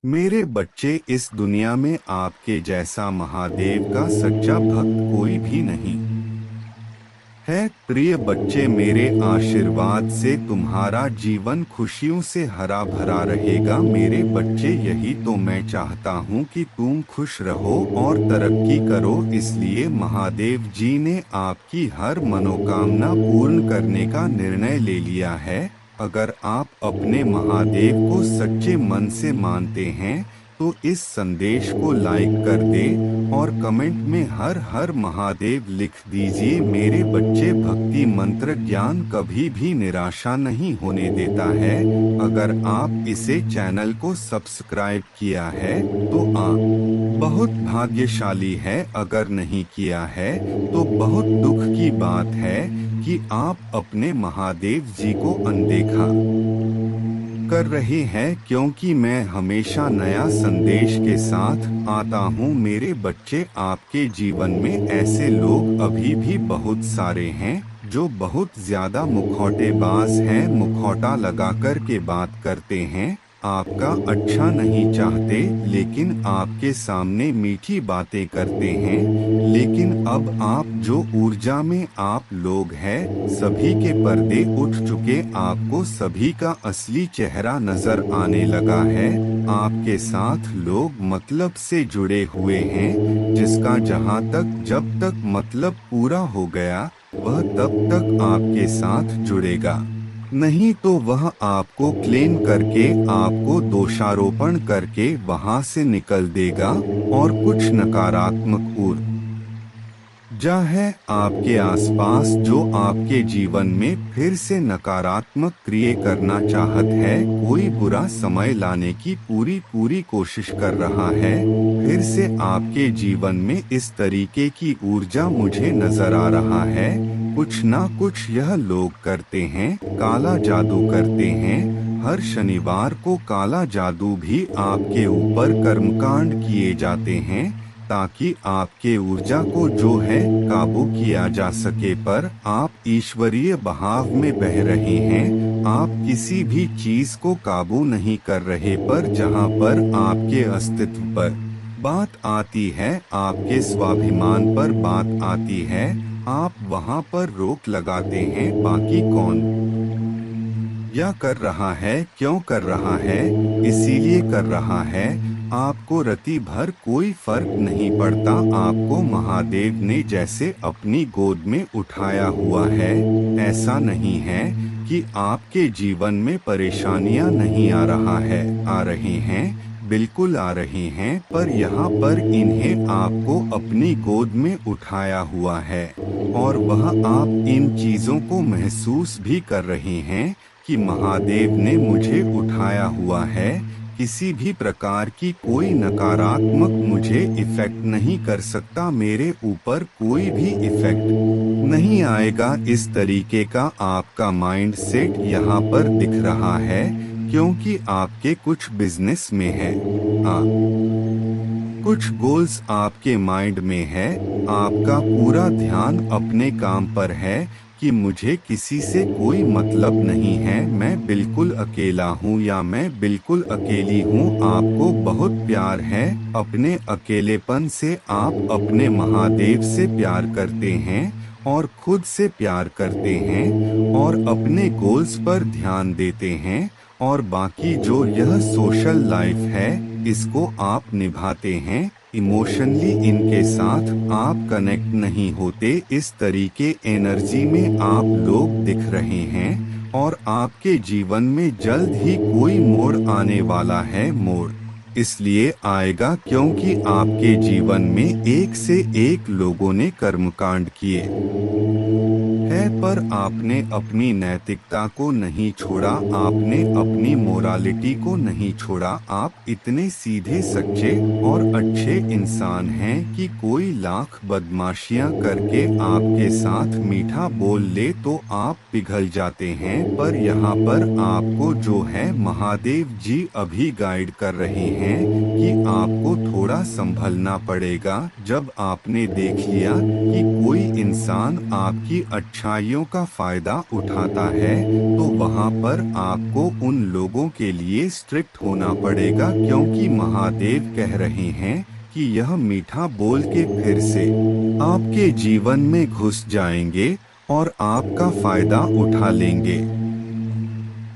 मेरे बच्चे, इस दुनिया में आपके जैसा महादेव का सच्चा भक्त कोई भी नहीं है। प्रिय बच्चे, मेरे आशीर्वाद से तुम्हारा जीवन खुशियों से हरा भरा रहेगा। मेरे बच्चे, यही तो मैं चाहता हूँ कि तुम खुश रहो और तरक्की करो। इसलिए महादेव जी ने आपकी हर मनोकामना पूर्ण करने का निर्णय ले लिया है। अगर आप अपने महादेव को सच्चे मन से मानते हैं तो इस संदेश को लाइक कर दे और कमेंट में हर हर महादेव लिख दीजिए। मेरे बच्चे, भक्ति मंत्र ज्ञान कभी भी निराशा नहीं होने देता है। अगर आप इसे चैनल को सब्सक्राइब किया है तो आप बहुत भाग्यशाली है। अगर नहीं किया है तो बहुत दुख की बात है कि आप अपने महादेव जी को अनदेखा कर रहे हैं, क्योंकि मैं हमेशा नया संदेश के साथ आता हूँ। मेरे बच्चे, आपके जीवन में ऐसे लोग अभी भी बहुत सारे हैं जो बहुत ज्यादा मुखौटेबाज हैं, मुखौटा लगा कर के बात करते हैं, आपका अच्छा नहीं चाहते, लेकिन आपके सामने मीठी बातें करते हैं। लेकिन अब आप जो ऊर्जा में आप लोग हैं, सभी के पर्दे उठ चुके, आपको सभी का असली चेहरा नजर आने लगा है। आपके साथ लोग मतलब से जुड़े हुए हैं, जिसका जहां तक जब तक मतलब पूरा हो गया वह तब तक आपके साथ जुड़ेगा, नहीं तो वह आपको क्लेम करके, आपको दोषारोपण करके वहां से निकल देगा। और कुछ नकारात्मक ऊर्जा है आपके आसपास जो आपके जीवन में फिर से नकारात्मक क्रिया करना चाहत है। कोई बुरा समय लाने की पूरी कोशिश कर रहा है फिर से आपके जीवन में। इस तरीके की ऊर्जा मुझे नजर आ रहा है। कुछ ना कुछ यह लोग करते हैं, काला जादू करते हैं। हर शनिवार को काला जादू भी आपके ऊपर कर्मकांड किए जाते हैं ताकि आपके ऊर्जा को जो है काबू किया जा सके। पर आप ईश्वरीय बहाव में बह रहे हैं, आप किसी भी चीज को काबू नहीं कर रहे। पर जहां पर आपके अस्तित्व पर बात आती है, आपके स्वाभिमान पर बात आती है, आप वहां पर रोक लगाते हैं। बाकी कौन या कर रहा है, क्यों कर रहा है, इसीलिए कर रहा है, आपको रति भर कोई फर्क नहीं पड़ता। आपको महादेव ने जैसे अपनी गोद में उठाया हुआ है। ऐसा नहीं है कि आपके जीवन में परेशानियां नहीं आ रहा है, आ रहे हैं, बिल्कुल आ रहे हैं। पर यहाँ पर इन्हें आपको अपनी गोद में उठाया हुआ है और वह आप इन चीजों को महसूस भी कर रहे हैं कि महादेव ने मुझे उठाया हुआ है। किसी भी प्रकार की कोई नकारात्मक मुझे इफेक्ट नहीं कर सकता, मेरे ऊपर कोई भी इफेक्ट नहीं आएगा। इस तरीके का आपका माइंड सेट यहाँ पर दिख रहा है, क्योंकि आपके कुछ बिजनेस में है, कुछ गोल्स आपके माइंड में है। आपका पूरा ध्यान अपने काम पर है कि मुझे किसी से कोई मतलब नहीं है, मैं बिल्कुल अकेला हूँ या मैं बिल्कुल अकेली हूँ। आपको बहुत प्यार है। अपने अकेलेपन से आप अपने महादेव से प्यार करते हैं और खुद से प्यार करते हैं और अपने गोल्स पर ध्यान देते हैं। और बाकी जो यह सोशल लाइफ है, इसको आप निभाते हैं। इमोशनली इनके साथ आप कनेक्ट नहीं होते। इस तरीके एनर्जी में आप लोग दिख रहे हैं और आपके जीवन में जल्द ही कोई मोड़ आने वाला है। मोड़ इसलिए आएगा क्योंकि आपके जीवन में एक से एक लोगों ने कर्मकांड किए है, पर आपने अपनी नैतिकता को नहीं छोड़ा, आपने अपनी मोरालिटी को नहीं छोड़ा। आप इतने सीधे, सच्चे और अच्छे इंसान हैं कि कोई लाख बदमाशियां करके आपके साथ मीठा बोल ले तो आप पिघल जाते हैं। पर यहाँ पर आपको जो है महादेव जी अभी गाइड कर रहे हैं कि आपको थोड़ा संभलना पड़ेगा। जब आपने देख लिया कि कोई इंसान आपकी अच्छाई अच्छाइयों का फायदा उठाता है तो वहाँ पर आपको उन लोगों के लिए स्ट्रिक्ट होना पड़ेगा, क्योंकि महादेव कह रहे हैं कि यह मीठा बोल के फिर से आपके जीवन में घुस जाएंगे और आपका फायदा उठा लेंगे।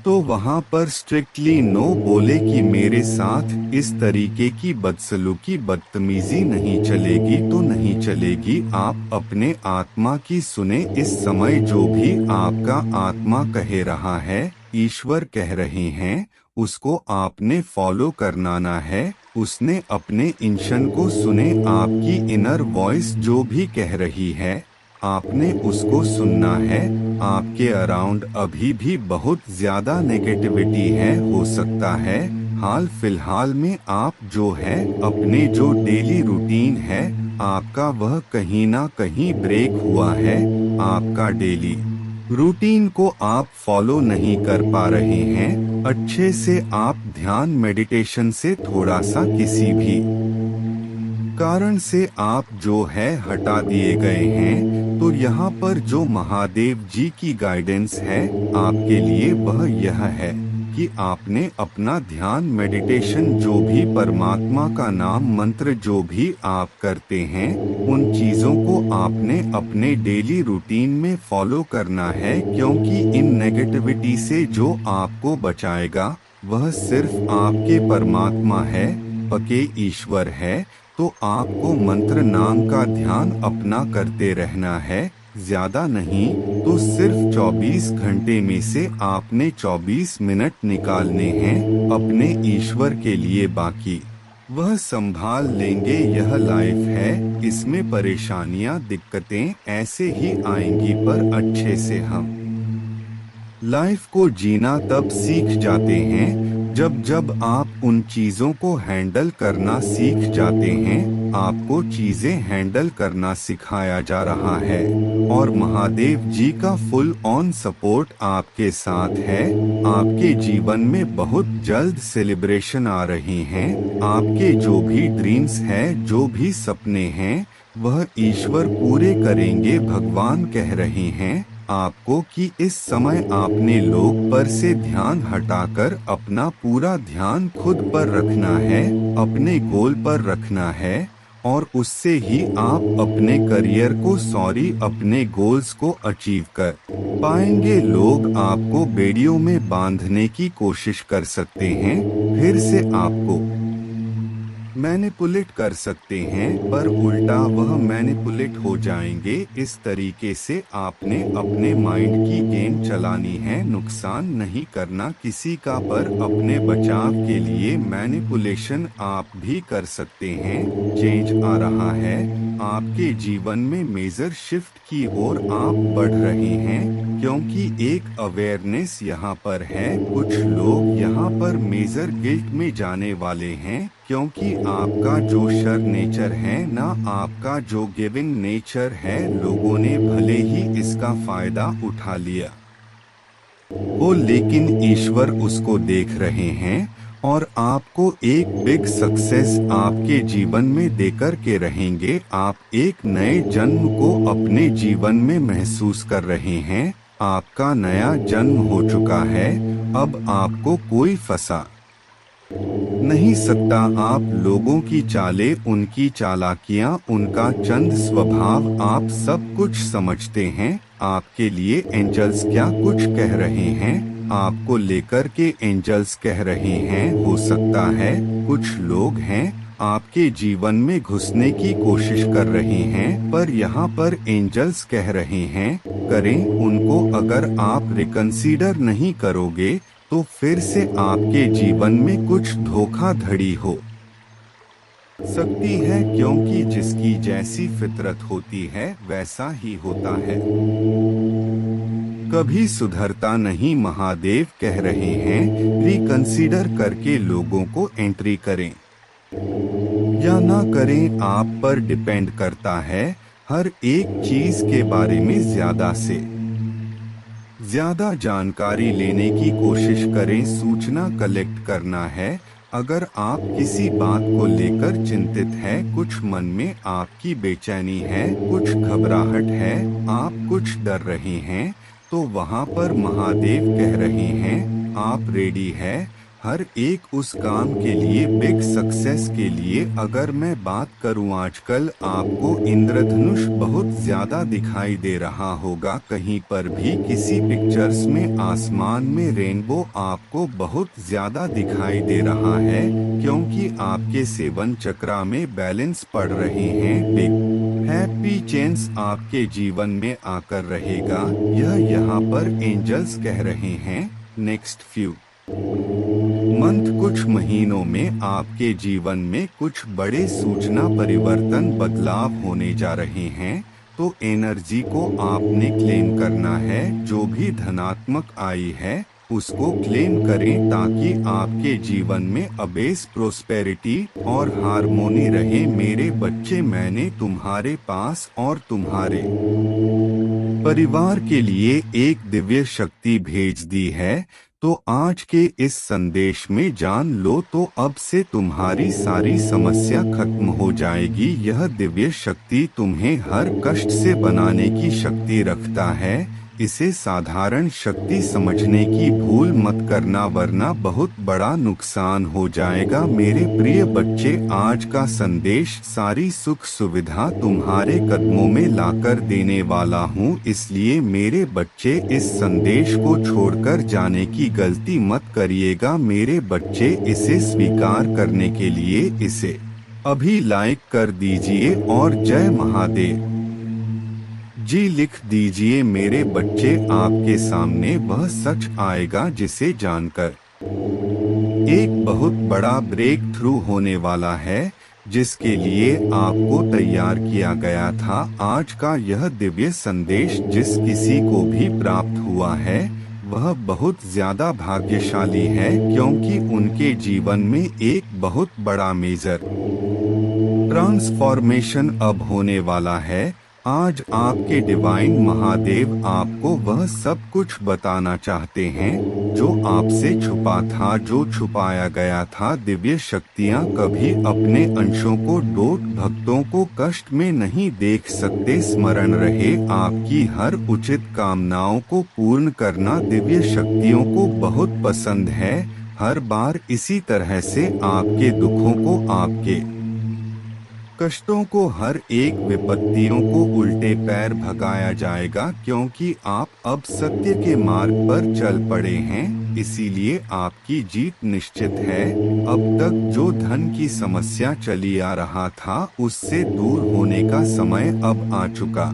तो वहाँ पर स्ट्रिक्टली नो बोले कि मेरे साथ इस तरीके की बदसलूकी बदतमीजी नहीं चलेगी तो नहीं चलेगी। आप अपने आत्मा की सुने। इस समय जो भी आपका आत्मा कह रहा है, ईश्वर कह रहे हैं, उसको आपने फॉलो करना है। उसने अपने इंशन को सुने। आपकी इनर वॉइस जो भी कह रही है, आपने उसको सुनना है। आपके अराउंड अभी भी बहुत ज्यादा नेगेटिविटी है। हो सकता है हाल फिलहाल में आप जो है अपने जो डेली रूटीन है आपका, वह कहीं ना कहीं ब्रेक हुआ है। आपका डेली रूटीन को आप फॉलो नहीं कर पा रहे हैं अच्छे से। आप ध्यान मेडिटेशन से थोड़ा सा किसी भी कारण से आप जो है हटा दिए गए हैं। तो यहाँ पर जो महादेव जी की गाइडेंस है आपके लिए वह यह है कि आपने अपना ध्यान मेडिटेशन जो भी परमात्मा का नाम मंत्र जो भी आप करते हैं, उन चीजों को आपने अपने डेली रूटीन में फॉलो करना है, क्योंकि इन नेगेटिविटी से जो आपको बचाएगा वह सिर्फ आपके परमात्मा है, पके ईश्वर है। तो आपको मंत्र नाम का ध्यान अपना करते रहना है, ज्यादा नहीं तो सिर्फ 24 घंटे में से आपने 24 मिनट निकालने हैं अपने ईश्वर के लिए। बाकी वह संभाल लेंगे। यह लाइफ है, इसमें परेशानियां दिक्कतें ऐसे ही आएंगी, पर अच्छे से हम लाइफ को जीना तब सीख जाते हैं जब जब आप उन चीजों को हैंडल करना सीख जाते हैं। आपको चीजें हैंडल करना सिखाया जा रहा है और महादेव जी का फुल ऑन सपोर्ट आपके साथ है। आपके जीवन में बहुत जल्द सेलिब्रेशन आ रहे हैं। आपके जो भी ड्रीम्स है, जो भी सपने हैं, वह ईश्वर पूरे करेंगे। भगवान कह रहे हैं आपको कि इस समय आपने लोग पर से ध्यान हटाकर अपना पूरा ध्यान खुद पर रखना है, अपने गोल पर रखना है, और उससे ही आप अपने करियर को अपने गोल्स को अचीव कर पाएंगे। लोग आपको बेड़ियों में बांधने की कोशिश कर सकते हैं, फिर से आपको मैनिपुलेट कर सकते हैं, पर उल्टा वह मैनिपुलेट हो जाएंगे। इस तरीके से आपने अपने माइंड की गेम चलानी है, नुकसान नहीं करना किसी का, पर अपने बचाव के लिए मैनिपुलेशन आप भी कर सकते हैं। चेंज आ रहा है आपके जीवन में, मेजर शिफ्ट की ओर आप बढ़ रहे हैं, क्योंकि एक अवेयरनेस यहाँ पर है। कुछ लोग यहाँ पर मेजर गिल्ट में जाने वाले हैं, क्योंकि आपका जो शर नेचर है ना, आपका जो गिविंग नेचर है, लोगों ने भले ही इसका फायदा उठा लिया वो, लेकिन ईश्वर उसको देख रहे हैं और आपको एक बिग सक्सेस आपके जीवन में देकर के रहेंगे। आप एक नए जन्म को अपने जीवन में महसूस कर रहे हैं। आपका नया जन्म हो चुका है, अब आपको कोई फंसा नहीं सकता। आप लोगों की चालें, उनकी चालाकियां, उनका चंद स्वभाव आप सब कुछ समझते हैं। आपके लिए एंजल्स क्या कुछ कह रहे हैं, आपको लेकर के एंजल्स कह रहे हैं। हो सकता है कुछ लोग हैं आपके जीवन में घुसने की कोशिश कर रहे हैं, पर यहाँ पर एंजल्स कह रहे हैं करें उनको। अगर आप रिकंसीडर नहीं करोगे तो फिर से आपके जीवन में कुछ धोखाधड़ी हो सकती है, क्योंकि जिसकी जैसी फितरत होती है वैसा ही होता है, कभी सुधरता नहीं। महादेव कह रहे हैं रिकंसीडर करके लोगों को एंट्री करें या ना करें, आप पर डिपेंड करता है। हर एक चीज के बारे में ज्यादा से ज्यादा जानकारी लेने की कोशिश करें, सूचना कलेक्ट करना है। अगर आप किसी बात को लेकर चिंतित हैं, कुछ मन में आपकी बेचैनी है, कुछ घबराहट है, आप कुछ डर रहे हैं, तो वहाँ पर महादेव कह रहे हैं, आप रेडी है हर एक उस काम के लिए, बिग सक्सेस के लिए। अगर मैं बात करूं, आजकल आपको इंद्रधनुष बहुत ज्यादा दिखाई दे रहा होगा, कहीं पर भी किसी पिक्चर्स में आसमान में रेनबो आपको बहुत ज्यादा दिखाई दे रहा है, क्योंकि आपके सेवन चक्रा में बैलेंस पड़ रहे हैं। बिग हैप्पी चेंज आपके जीवन में आकर रहेगा, यह यहाँ पर एंजल्स कह रहे हैं। नेक्स्ट फ्यू मंथ, कुछ महीनों में आपके जीवन में कुछ बड़े सूचना परिवर्तन बदलाव होने जा रहे हैं, तो एनर्जी को आपने क्लेम करना है। जो भी धनात्मक आई है उसको क्लेम करें, ताकि आपके जीवन में अबेस प्रोस्पेरिटी और हार्मोनी रहे। मेरे बच्चे, मैंने तुम्हारे पास और तुम्हारे परिवार के लिए एक दिव्य शक्ति भेज दी है, तो आज के इस संदेश में जान लो, तो अब से तुम्हारी सारी समस्या खत्म हो जाएगी। यह दिव्य शक्ति तुम्हें हर कष्ट से बनाने की शक्ति रखता है। इसे साधारण शक्ति समझने की भूल मत करना, वरना बहुत बड़ा नुकसान हो जाएगा। मेरे प्रिय बच्चे, आज का संदेश सारी सुख सुविधा तुम्हारे कदमों में लाकर देने वाला हूँ, इसलिए मेरे बच्चे इस संदेश को छोड़कर जाने की गलती मत करिएगा। मेरे बच्चे, इसे स्वीकार करने के लिए इसे अभी लाइक कर दीजिए और जय महादेव जी लिख दीजिए। मेरे बच्चे, आपके सामने वह सच आएगा जिसे जानकर एक बहुत बड़ा ब्रेक थ्रू होने वाला है, जिसके लिए आपको तैयार किया गया था। आज का यह दिव्य संदेश जिस किसी को भी प्राप्त हुआ है, वह बहुत ज्यादा भाग्यशाली है, क्योंकि उनके जीवन में एक बहुत बड़ा मेजर ट्रांसफॉर्मेशन अब होने वाला है। आज आपके डिवाइन महादेव आपको वह सब कुछ बताना चाहते हैं जो आपसे छुपा था, जो छुपाया गया था। दिव्य शक्तियाँ कभी अपने अंशों को डोट भक्तों को कष्ट में नहीं देख सकते। स्मरण रहे, आपकी हर उचित कामनाओं को पूर्ण करना दिव्य शक्तियों को बहुत पसंद है। हर बार इसी तरह से आपके दुखों को, आपके कष्टों को, हर एक विपत्तियों को उल्टे पैर भगाया जाएगा, क्योंकि आप अब सत्य के मार्ग पर चल पड़े हैं। इसीलिए आपकी जीत निश्चित है। अब तक जो धन की समस्या चली आ रहा था, उससे दूर होने का समय अब आ चुका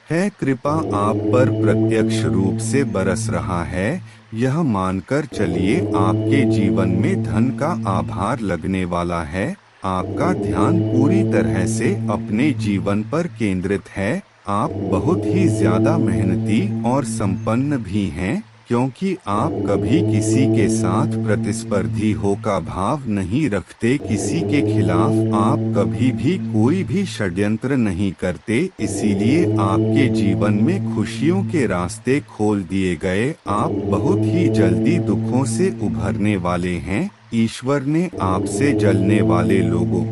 है। कृपा आप पर प्रत्यक्ष रूप से बरस रहा है। यह मानकर चलिए, आपके जीवन में धन का आभार लगने वाला है। आपका ध्यान पूरी तरह से अपने जीवन पर केंद्रित है। आप बहुत ही ज्यादा मेहनती और संपन्न भी हैं, क्योंकि आप कभी किसी के साथ प्रतिस्पर्धी हो का भाव नहीं रखते। किसी के खिलाफ आप कभी भी कोई भी षड्यंत्र नहीं करते। इसीलिए आपके जीवन में खुशियों के रास्ते खोल दिए गए। आप बहुत ही जल्दी दुखों से उभरने वाले हैं। ईश्वर ने आपसे जलने वाले लोगों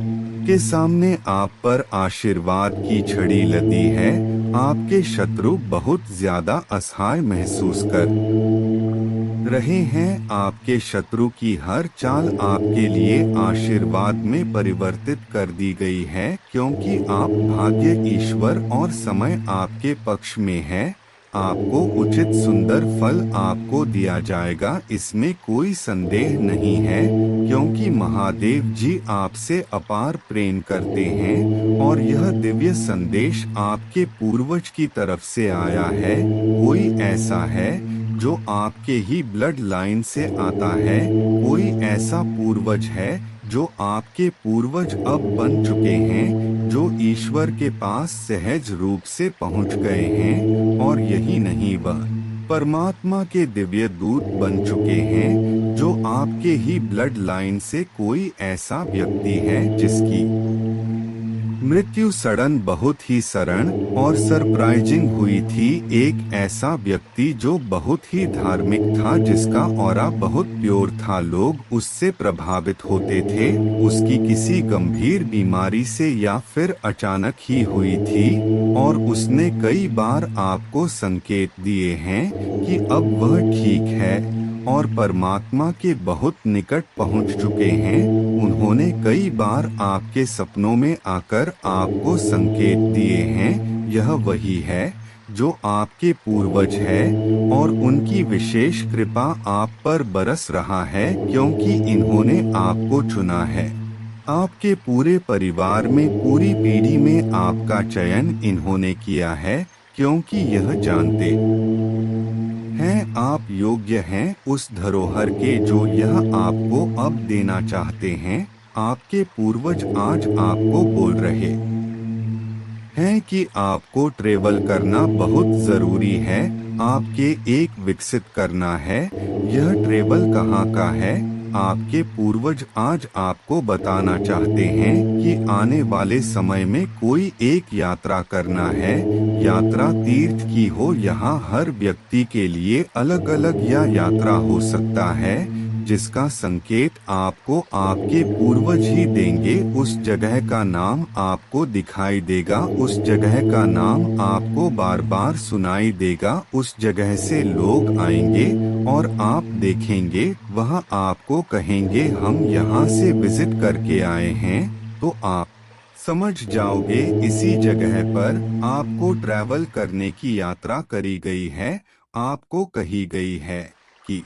के सामने आप पर आशीर्वाद की छड़ी लदी है। आपके शत्रु बहुत ज्यादा असहाय महसूस कर रहे हैं। आपके शत्रु की हर चाल आपके लिए आशीर्वाद में परिवर्तित कर दी गई है, क्योंकि आप भाग्य, ईश्वर और समय आपके पक्ष में है। आपको उचित सुंदर फल आपको दिया जाएगा, इसमें कोई संदेह नहीं है, क्योंकि महादेव जी आपसे अपार प्रेम करते हैं और यह दिव्य संदेश आपके पूर्वज की तरफ से आया है। कोई ऐसा है जो आपके ही ब्लड लाइन से आता है। कोई ऐसा पूर्वज है जो आपके पूर्वज अब बन चुके हैं, जो ईश्वर के पास सहज रूप से पहुंच गए हैं। और यही नहीं, वह परमात्मा के दिव्य दूत बन चुके हैं, जो आपके ही ब्लड लाइन से कोई ऐसा व्यक्ति है जिसकी मृत्यु सडन बहुत ही सरण और सरप्राइजिंग हुई थी। एक ऐसा व्यक्ति जो बहुत ही धार्मिक था, जिसका ऑरा बहुत प्योर था, लोग उससे प्रभावित होते थे। उसकी किसी गंभीर बीमारी से या फिर अचानक ही हुई थी और उसने कई बार आपको संकेत दिए हैं कि अब वह ठीक है और परमात्मा के बहुत निकट पहुंच चुके हैं। उन्होंने कई बार आपके सपनों में आकर आपको संकेत दिए हैं। यह वही है जो आपके पूर्वज है और उनकी विशेष कृपा आप पर बरस रहा है, क्योंकि इन्होंने आपको चुना है। आपके पूरे परिवार में, पूरी पीढ़ी में आपका चयन इन्होंने किया है, क्योंकि यह जानते हैं आप योग्य हैं उस धरोहर के जो यह आपको अब देना चाहते हैं। आपके पूर्वज आज आपको बोल रहे हैं कि आपको ट्रेवल करना बहुत जरूरी है, आपके एक विकसित करना है। यह ट्रेवल कहाँ का है? आपके पूर्वज आज आपको बताना चाहते हैं कि आने वाले समय में कोई एक यात्रा करना है। यात्रा तीर्थ की हो, यहाँ हर व्यक्ति के लिए अलग अलग यात्रा हो सकता है, जिसका संकेत आपको आपके पूर्वज ही देंगे। उस जगह का नाम आपको दिखाई देगा, उस जगह का नाम आपको बार बार सुनाई देगा। उस जगह से लोग आएंगे और आप देखेंगे, वह आपको कहेंगे हम यहाँ से विजिट करके आए हैं, तो आप समझ जाओगे इसी जगह पर आपको ट्रैवल करने की यात्रा करी गई है। आपको कही गई है कि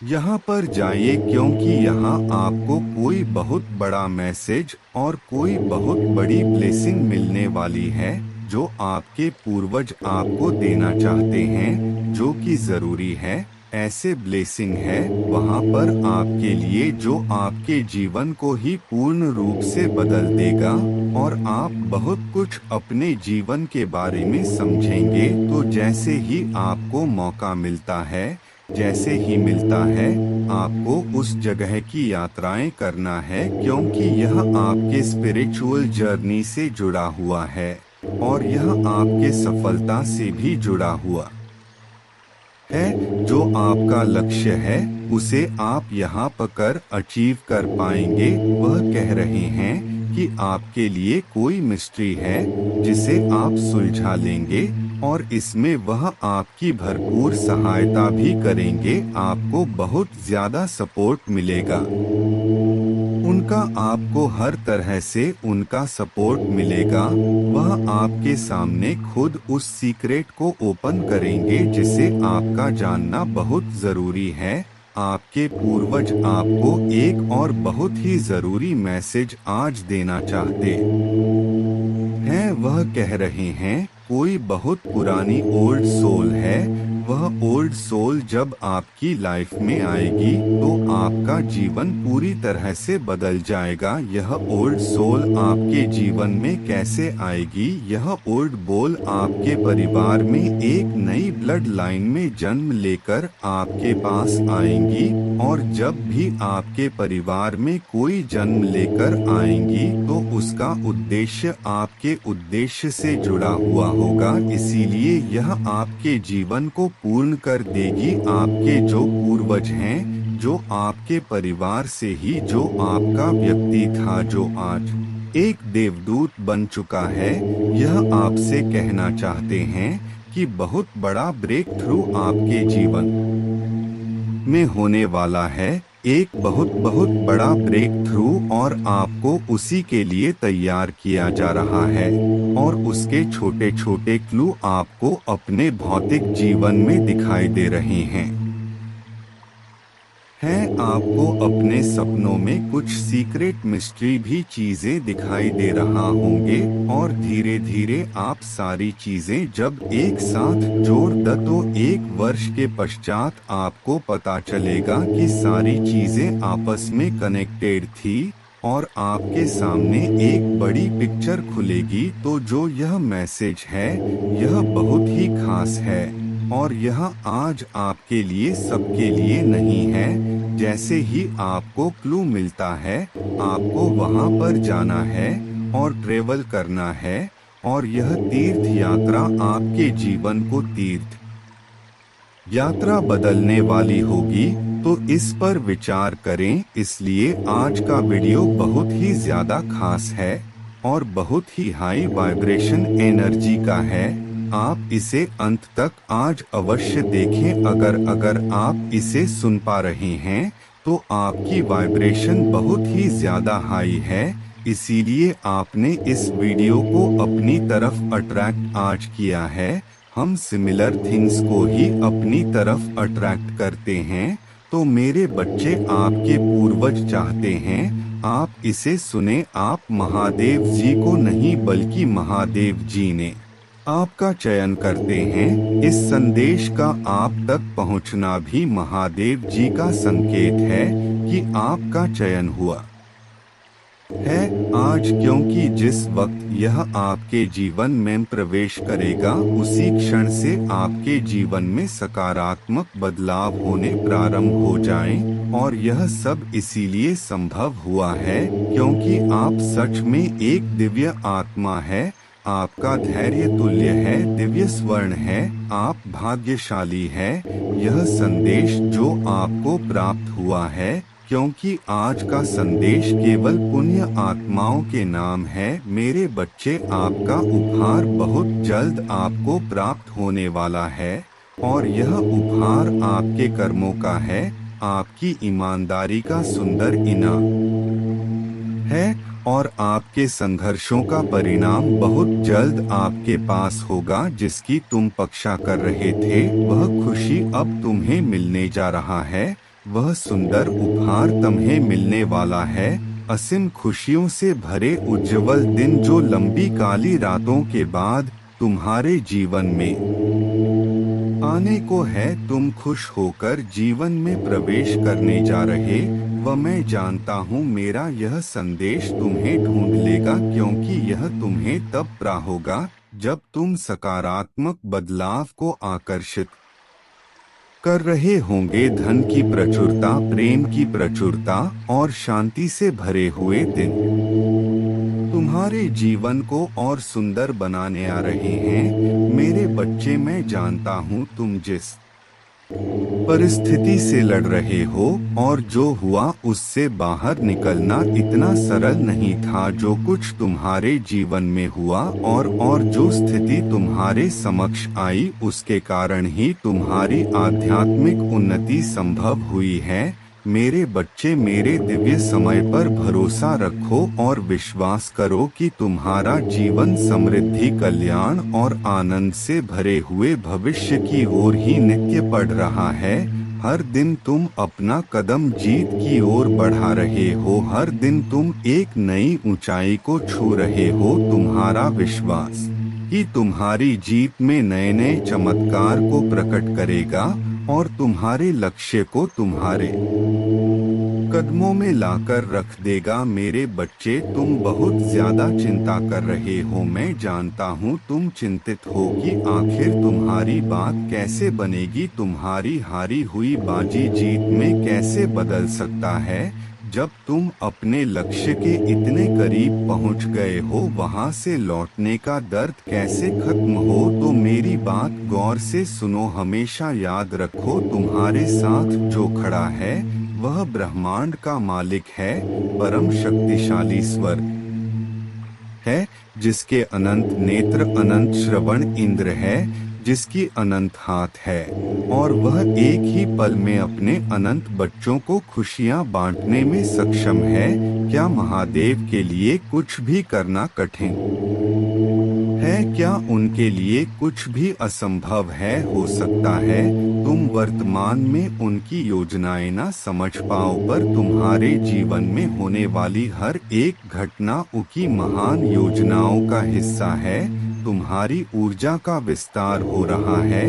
यहाँ पर जाइए, क्योंकि यहाँ आपको कोई बहुत बड़ा मैसेज और कोई बहुत बड़ी ब्लेसिंग मिलने वाली है, जो आपके पूर्वज आपको देना चाहते हैं, जो कि जरूरी है। ऐसे ब्लेसिंग है वहाँ पर आपके लिए जो आपके जीवन को ही पूर्ण रूप से बदल देगा और आप बहुत कुछ अपने जीवन के बारे में समझेंगे। तो जैसे ही आपको मौका मिलता है, जैसे ही मिलता है, आपको उस जगह की यात्राएं करना है, क्योंकि यह आपके स्पिरिचुअल जर्नी से जुड़ा हुआ है और यह आपके सफलता से भी जुड़ा हुआ है। जो आपका लक्ष्य है उसे आप यहाँ पकर अचीव कर पाएंगे। वह कह रहे हैं कि आपके लिए कोई मिस्ट्री है जिसे आप सुलझा लेंगे और इसमें वह आपकी भरपूर सहायता भी करेंगे। आपको बहुत ज्यादा सपोर्ट मिलेगा उनका, आपको हर तरह से उनका सपोर्ट मिलेगा। वह आपके सामने खुद उस सीक्रेट को ओपन करेंगे जिसे आपका जानना बहुत जरूरी है। आपके पूर्वज आपको एक और बहुत ही जरूरी मैसेज आज देना चाहते हैं। वह कह रहे हैं कोई बहुत पुरानी ओल्ड सोल है। वह ओल्ड सोल जब आपकी लाइफ में आएगी तो आपका जीवन पूरी तरह से बदल जाएगा। यह ओल्ड सोल आपके जीवन में कैसे आएगी? यह ओल्ड सोल आपके परिवार में एक नई ब्लड लाइन में जन्म लेकर आपके पास आएंगी और जब भी आपके परिवार में कोई जन्म लेकर आएंगी तो उसका उद्देश्य आपके उद्देश्य से जुड़ा हुआ होगा। इसीलिए यह आपके जीवन को पूर्ण कर देगी। आपके जो पूर्वज हैं, जो आपके परिवार से ही जो आपका व्यक्ति था, जो आज एक देवदूत बन चुका है, यह आपसे कहना चाहते हैं कि बहुत बड़ा ब्रेक थ्रू आपके जीवन में होने वाला है। एक बहुत बहुत बड़ा ब्रेक थ्रू और आपको उसी के लिए तैयार किया जा रहा है और उसके छोटे छोटे क्लू आपको अपने भौतिक जीवन में दिखाई दे रहे हैं। आपको अपने सपनों में कुछ सीक्रेट मिस्ट्री भी चीजें दिखाई दे रहा होंगे और धीरे धीरे आप सारी चीजें जब एक साथ जोड़ द तो 1 वर्ष के पश्चात आपको पता चलेगा कि सारी चीजें आपस में कनेक्टेड थी और आपके सामने एक बड़ी पिक्चर खुलेगी। तो जो यह मैसेज है यह बहुत ही खास है और यह आज आपके लिए सबके लिए नहीं है। जैसे ही आपको क्लू मिलता है, आपको वहां पर जाना है और ट्रेवल करना है, और यह तीर्थ यात्रा आपके जीवन को तीर्थ यात्रा बदलने वाली होगी। तो इस पर विचार करें। इसलिए आज का वीडियो बहुत ही ज्यादा खास है और बहुत ही हाई वाइब्रेशन एनर्जी का है। आप इसे अंत तक आज अवश्य देखें। अगर आप इसे सुन पा रहे हैं तो आपकी वाइब्रेशन बहुत ही ज्यादा हाई है, इसीलिए आपने इस वीडियो को अपनी तरफ अट्रैक्ट आज किया है। हम सिमिलर थिंग्स को ही अपनी तरफ अट्रैक्ट करते हैं। तो मेरे बच्चे, आपके पूर्वज चाहते हैं आप इसे सुने। आप महादेव जी को नहीं बल्कि महादेव जी ने आपका चयन करते हैं। इस संदेश का आप तक पहुंचना भी महादेव जी का संकेत है कि आपका चयन हुआ है आज, क्योंकि जिस वक्त यह आपके जीवन में प्रवेश करेगा उसी क्षण से आपके जीवन में सकारात्मक बदलाव होने प्रारंभ हो जाएं। और यह सब इसीलिए संभव हुआ है क्योंकि आप सच में एक दिव्य आत्मा है। आपका धैर्य तुल्य है, दिव्य स्वर्ण है, आप भाग्यशाली है। यह संदेश जो आपको प्राप्त हुआ है, क्योंकि आज का संदेश केवल पुण्य आत्माओं के नाम है। मेरे बच्चे, आपका उपहार बहुत जल्द आपको प्राप्त होने वाला है और यह उपहार आपके कर्मों का है, आपकी ईमानदारी का सुंदर इनाम है और आपके संघर्षों का परिणाम बहुत जल्द आपके पास होगा। जिसकी तुम पक्षा कर रहे थे वह खुशी अब तुम्हें मिलने जा रहा है। वह सुंदर उपहार तुम्हें मिलने वाला है, असीम खुशियों से भरे उज्जवल दिन जो लंबी काली रातों के बाद तुम्हारे जीवन में आने को है। तुम खुश होकर जीवन में प्रवेश करने जा रहे व मैं जानता हूँ मेरा यह संदेश तुम्हें ढूंढ लेगा, क्योंकि यह तुम्हें तब प्राप्त होगा जब तुम सकारात्मक बदलाव को आकर्षित कर रहे होंगे। धन की प्रचुरता, प्रेम की प्रचुरता और शांति से भरे हुए दिन तुम्हारे जीवन को और सुंदर बनाने आ रहे हैं। मेरे बच्चे, मैं जानता हूँ तुम जिस परिस्थिति से लड़ रहे हो और जो हुआ उससे बाहर निकलना इतना सरल नहीं था। जो कुछ तुम्हारे जीवन में हुआ और जो स्थिति तुम्हारे समक्ष आई उसके कारण ही तुम्हारी आध्यात्मिक उन्नति संभव हुई है। मेरे बच्चे, मेरे दिव्य समय पर भरोसा रखो और विश्वास करो कि तुम्हारा जीवन समृद्धि, कल्याण और आनंद से भरे हुए भविष्य की ओर ही नित्य बढ़ रहा है। हर दिन तुम अपना कदम जीत की ओर बढ़ा रहे हो, हर दिन तुम एक नई ऊंचाई को छू रहे हो। तुम्हारा विश्वास कि तुम्हारी जीत में नए नए चमत्कार को प्रकट करेगा और तुम्हारे लक्ष्य को तुम्हारे कदमों में लाकर रख देगा। मेरे बच्चे, तुम बहुत ज्यादा चिंता कर रहे हो। मैं जानता हूँ तुम चिंतित हो कि आखिर तुम्हारी बात कैसे बनेगी, तुम्हारी हारी हुई बाजी जीत में कैसे बदल सकता है। जब तुम अपने लक्ष्य के इतने करीब पहुंच गए हो, वहां से लौटने का दर्द कैसे खत्म हो। तो मेरी बात गौर से सुनो, हमेशा याद रखो तुम्हारे साथ जो खड़ा है वह ब्रह्मांड का मालिक है, परम शक्तिशाली स्वर है, जिसके अनंत नेत्र, अनंत श्रवण इंद्र है, जिसकी अनंत हाथ है और वह एक ही पल में अपने अनंत बच्चों को खुशियां बांटने में सक्षम है। क्या महादेव के लिए कुछ भी करना कठिन है? क्या उनके लिए कुछ भी असंभव है? हो सकता है तुम वर्तमान में उनकी योजनाएं ना समझ पाओ, पर तुम्हारे जीवन में होने वाली हर एक घटना उनकी महान योजनाओं का हिस्सा है। तुम्हारी ऊर्जा का विस्तार हो रहा है।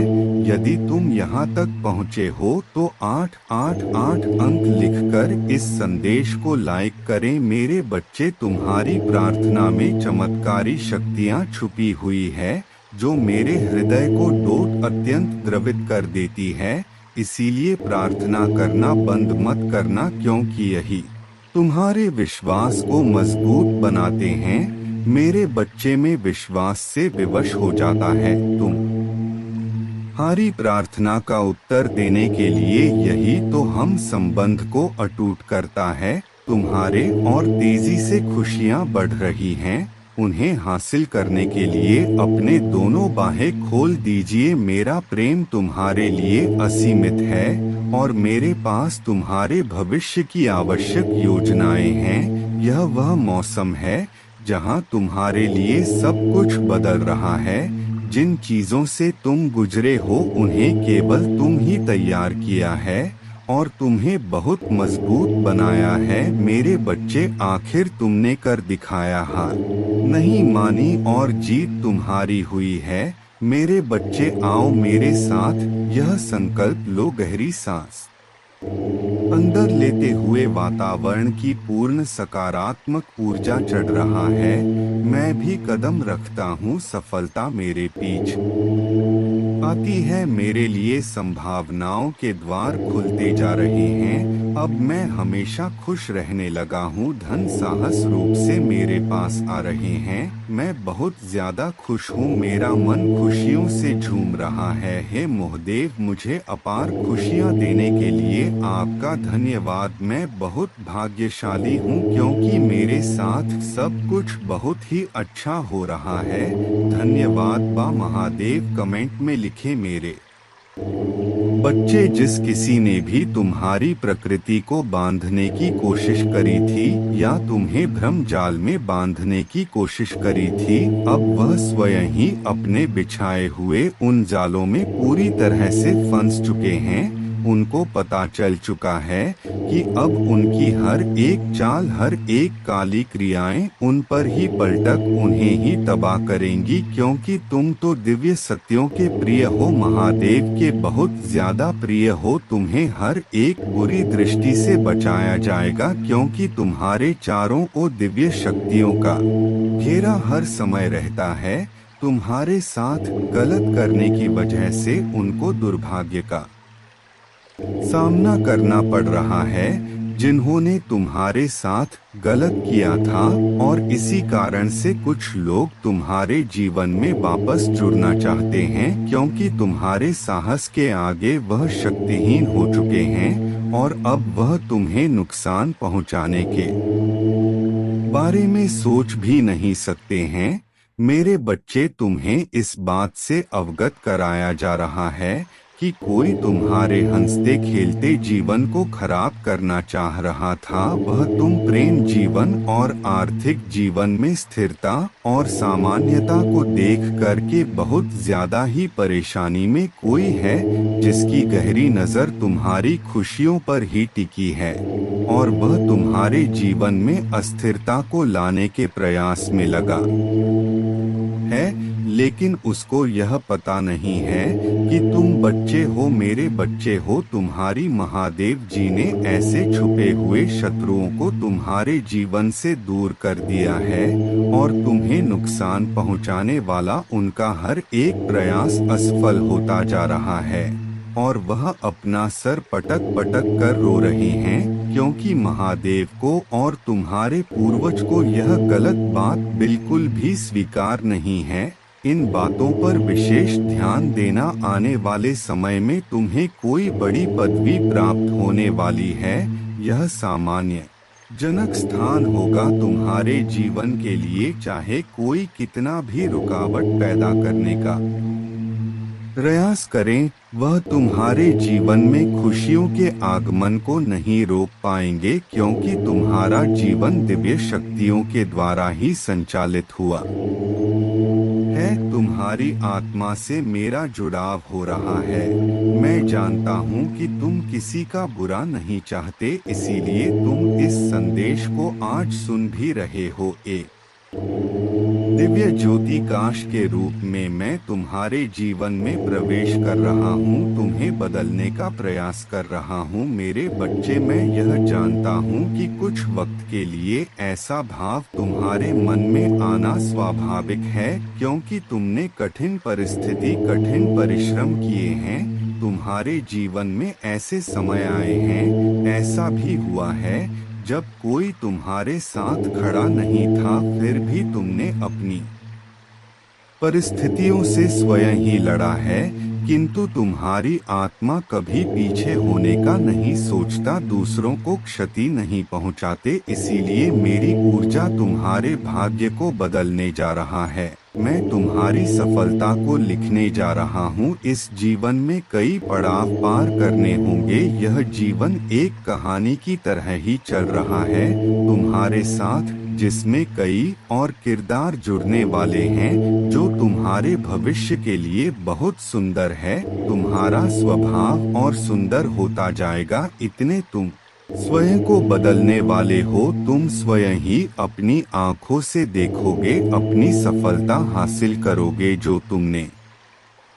यदि तुम यहाँ तक पहुँचे हो तो 888 अंक लिखकर इस संदेश को लाइक करें। मेरे बच्चे, तुम्हारी प्रार्थना में चमत्कारी शक्तियाँ छुपी हुई है जो मेरे हृदय को अत्यंत द्रवित कर देती है। इसीलिए प्रार्थना करना बंद मत करना, क्योंकि यही तुम्हारे विश्वास को मजबूत बनाते हैं। मेरे बच्चे में विश्वास से विवश हो जाता है। तुम्हारी प्रार्थना का उत्तर देने के लिए यही तो हम संबंध को अटूट करता है। तुम्हारे और तेजी से खुशियां बढ़ रही हैं, उन्हें हासिल करने के लिए अपने दोनों बाहें खोल दीजिए। मेरा प्रेम तुम्हारे लिए असीमित है और मेरे पास तुम्हारे भविष्य की आवश्यक योजनाएं हैं। यह वह मौसम है जहां तुम्हारे लिए सब कुछ बदल रहा है। जिन चीजों से तुम गुजरे हो उन्हें केवल तुम ही तैयार किया है और तुम्हें बहुत मजबूत बनाया है। मेरे बच्चे, आखिर तुमने कर दिखाया, हार नहीं मानी और जीत तुम्हारी हुई है। मेरे बच्चे, आओ मेरे साथ यह संकल्प लो। गहरी सांस अंदर लेते हुए वातावरण की पूर्ण सकारात्मक ऊर्जा चढ़ रहा है। मैं भी कदम रखता हूँ, सफलता मेरे पीछे आती है। मेरे लिए संभावनाओं के द्वार खुलते जा रहे हैं। अब मैं हमेशा खुश रहने लगा हूँ। धन साहस रूप से मेरे पास आ रहे हैं। मैं बहुत ज्यादा खुश हूँ। मेरा मन खुशियों से झूम रहा है। हे महादेव, मुझे अपार खुशियाँ देने के लिए आपका धन्यवाद। मैं बहुत भाग्यशाली हूँ क्योंकि मेरे साथ सब कुछ बहुत ही अच्छा हो रहा है। धन्यवाद बा महादेव। कमेंट में लिखे मेरे बच्चे, जिस किसी ने भी तुम्हारी प्रकृति को बांधने की कोशिश करी थी या तुम्हें भ्रम जाल में बांधने की कोशिश करी थी, अब वह स्वयं ही अपने बिछाए हुए उन जालों में पूरी तरह से फंस चुके हैं। उनको पता चल चुका है कि अब उनकी हर एक चाल, हर एक काली क्रियाएं उन पर ही पलटक उन्हें ही तबाह करेंगी। क्योंकि तुम तो दिव्य सत्यों के प्रिय हो, महादेव के बहुत ज्यादा प्रिय हो। तुम्हें हर एक बुरी दृष्टि से बचाया जाएगा क्योंकि तुम्हारे चारों ओर दिव्य शक्तियों का घेरा हर समय रहता है। तुम्हारे साथ गलत करने की वजह से उनको दुर्भाग्य का सामना करना पड़ रहा है, जिन्होंने तुम्हारे साथ गलत किया था। और इसी कारण से कुछ लोग तुम्हारे जीवन में वापस जुड़ना चाहते हैं क्योंकि तुम्हारे साहस के आगे वह शक्तिहीन हो चुके हैं और अब वह तुम्हें नुकसान पहुंचाने के बारे में सोच भी नहीं सकते हैं। मेरे बच्चे, तुम्हें इस बात से अवगत कराया जा रहा है कि कोई तुम्हारे हंसते खेलते जीवन को खराब करना चाह रहा था। वह तुम प्रेम जीवन और आर्थिक जीवन में स्थिरता और सामान्यता को देख करके बहुत ज्यादा ही परेशानी में कोई है जिसकी गहरी नजर तुम्हारी खुशियों पर ही टिकी है और वह तुम्हारे जीवन में अस्थिरता को लाने के प्रयास में लगा है। लेकिन उसको यह पता नहीं है कि तुम बच्चे हो, मेरे बच्चे हो। तुम्हारी महादेव जी ने ऐसे छुपे हुए शत्रुओं को तुम्हारे जीवन से दूर कर दिया है और तुम्हें नुकसान पहुंचाने वाला उनका हर एक प्रयास असफल होता जा रहा है और वह अपना सर पटक पटक कर रो रहे हैं क्योंकि महादेव को और तुम्हारे पूर्वज को यह गलत बात बिल्कुल भी स्वीकार नहीं है। इन बातों पर विशेष ध्यान देना। आने वाले समय में तुम्हें कोई बड़ी पदवी प्राप्त होने वाली है। यह सामान्य जनक स्थान होगा तुम्हारे जीवन के लिए, चाहे कोई कितना भी रुकावट पैदा करने का प्रयास करें, वह तुम्हारे जीवन में खुशियों के आगमन को नहीं रोक पाएंगे क्योंकि तुम्हारा जीवन दिव्य शक्तियों के द्वारा ही संचालित हुआ है। तुम्हारी आत्मा से मेरा जुड़ाव हो रहा है। मैं जानता हूँ कि तुम किसी का बुरा नहीं चाहते, इसीलिए तुम इस संदेश को आज सुन भी रहे हो। एक दिव्य ज्योति काश के रूप में मैं तुम्हारे जीवन में प्रवेश कर रहा हूँ, तुम्हें बदलने का प्रयास कर रहा हूँ। मेरे बच्चे, मैं यह जानता हूँ कि कुछ वक्त के लिए ऐसा भाव तुम्हारे मन में आना स्वाभाविक है क्योंकि तुमने कठिन परिस्थिति, कठिन परिश्रम किए हैं। तुम्हारे जीवन में ऐसे समय आए हैं, ऐसा भी हुआ है जब कोई तुम्हारे साथ खड़ा नहीं था, फिर भी तुमने अपनी परिस्थितियों से स्वयं ही लड़ा है, किंतु तुम्हारी आत्मा कभी पीछे होने का नहीं सोचता, दूसरों को क्षति नहीं पहुंचाते। इसीलिए मेरी ऊर्जा तुम्हारे भाग्य को बदलने जा रहा है। मैं तुम्हारी सफलता को लिखने जा रहा हूँ। इस जीवन में कई पड़ाव पार करने होंगे। यह जीवन एक कहानी की तरह ही चल रहा है तुम्हारे साथ, जिसमें कई और किरदार जुड़ने वाले हैं, जो तुम्हारे भविष्य के लिए बहुत सुंदर है। तुम्हारा स्वभाव और सुंदर होता जाएगा। इतने तुम स्वयं को बदलने वाले हो। तुम स्वयं ही अपनी आंखों से देखोगे, अपनी सफलता हासिल करोगे जो तुमने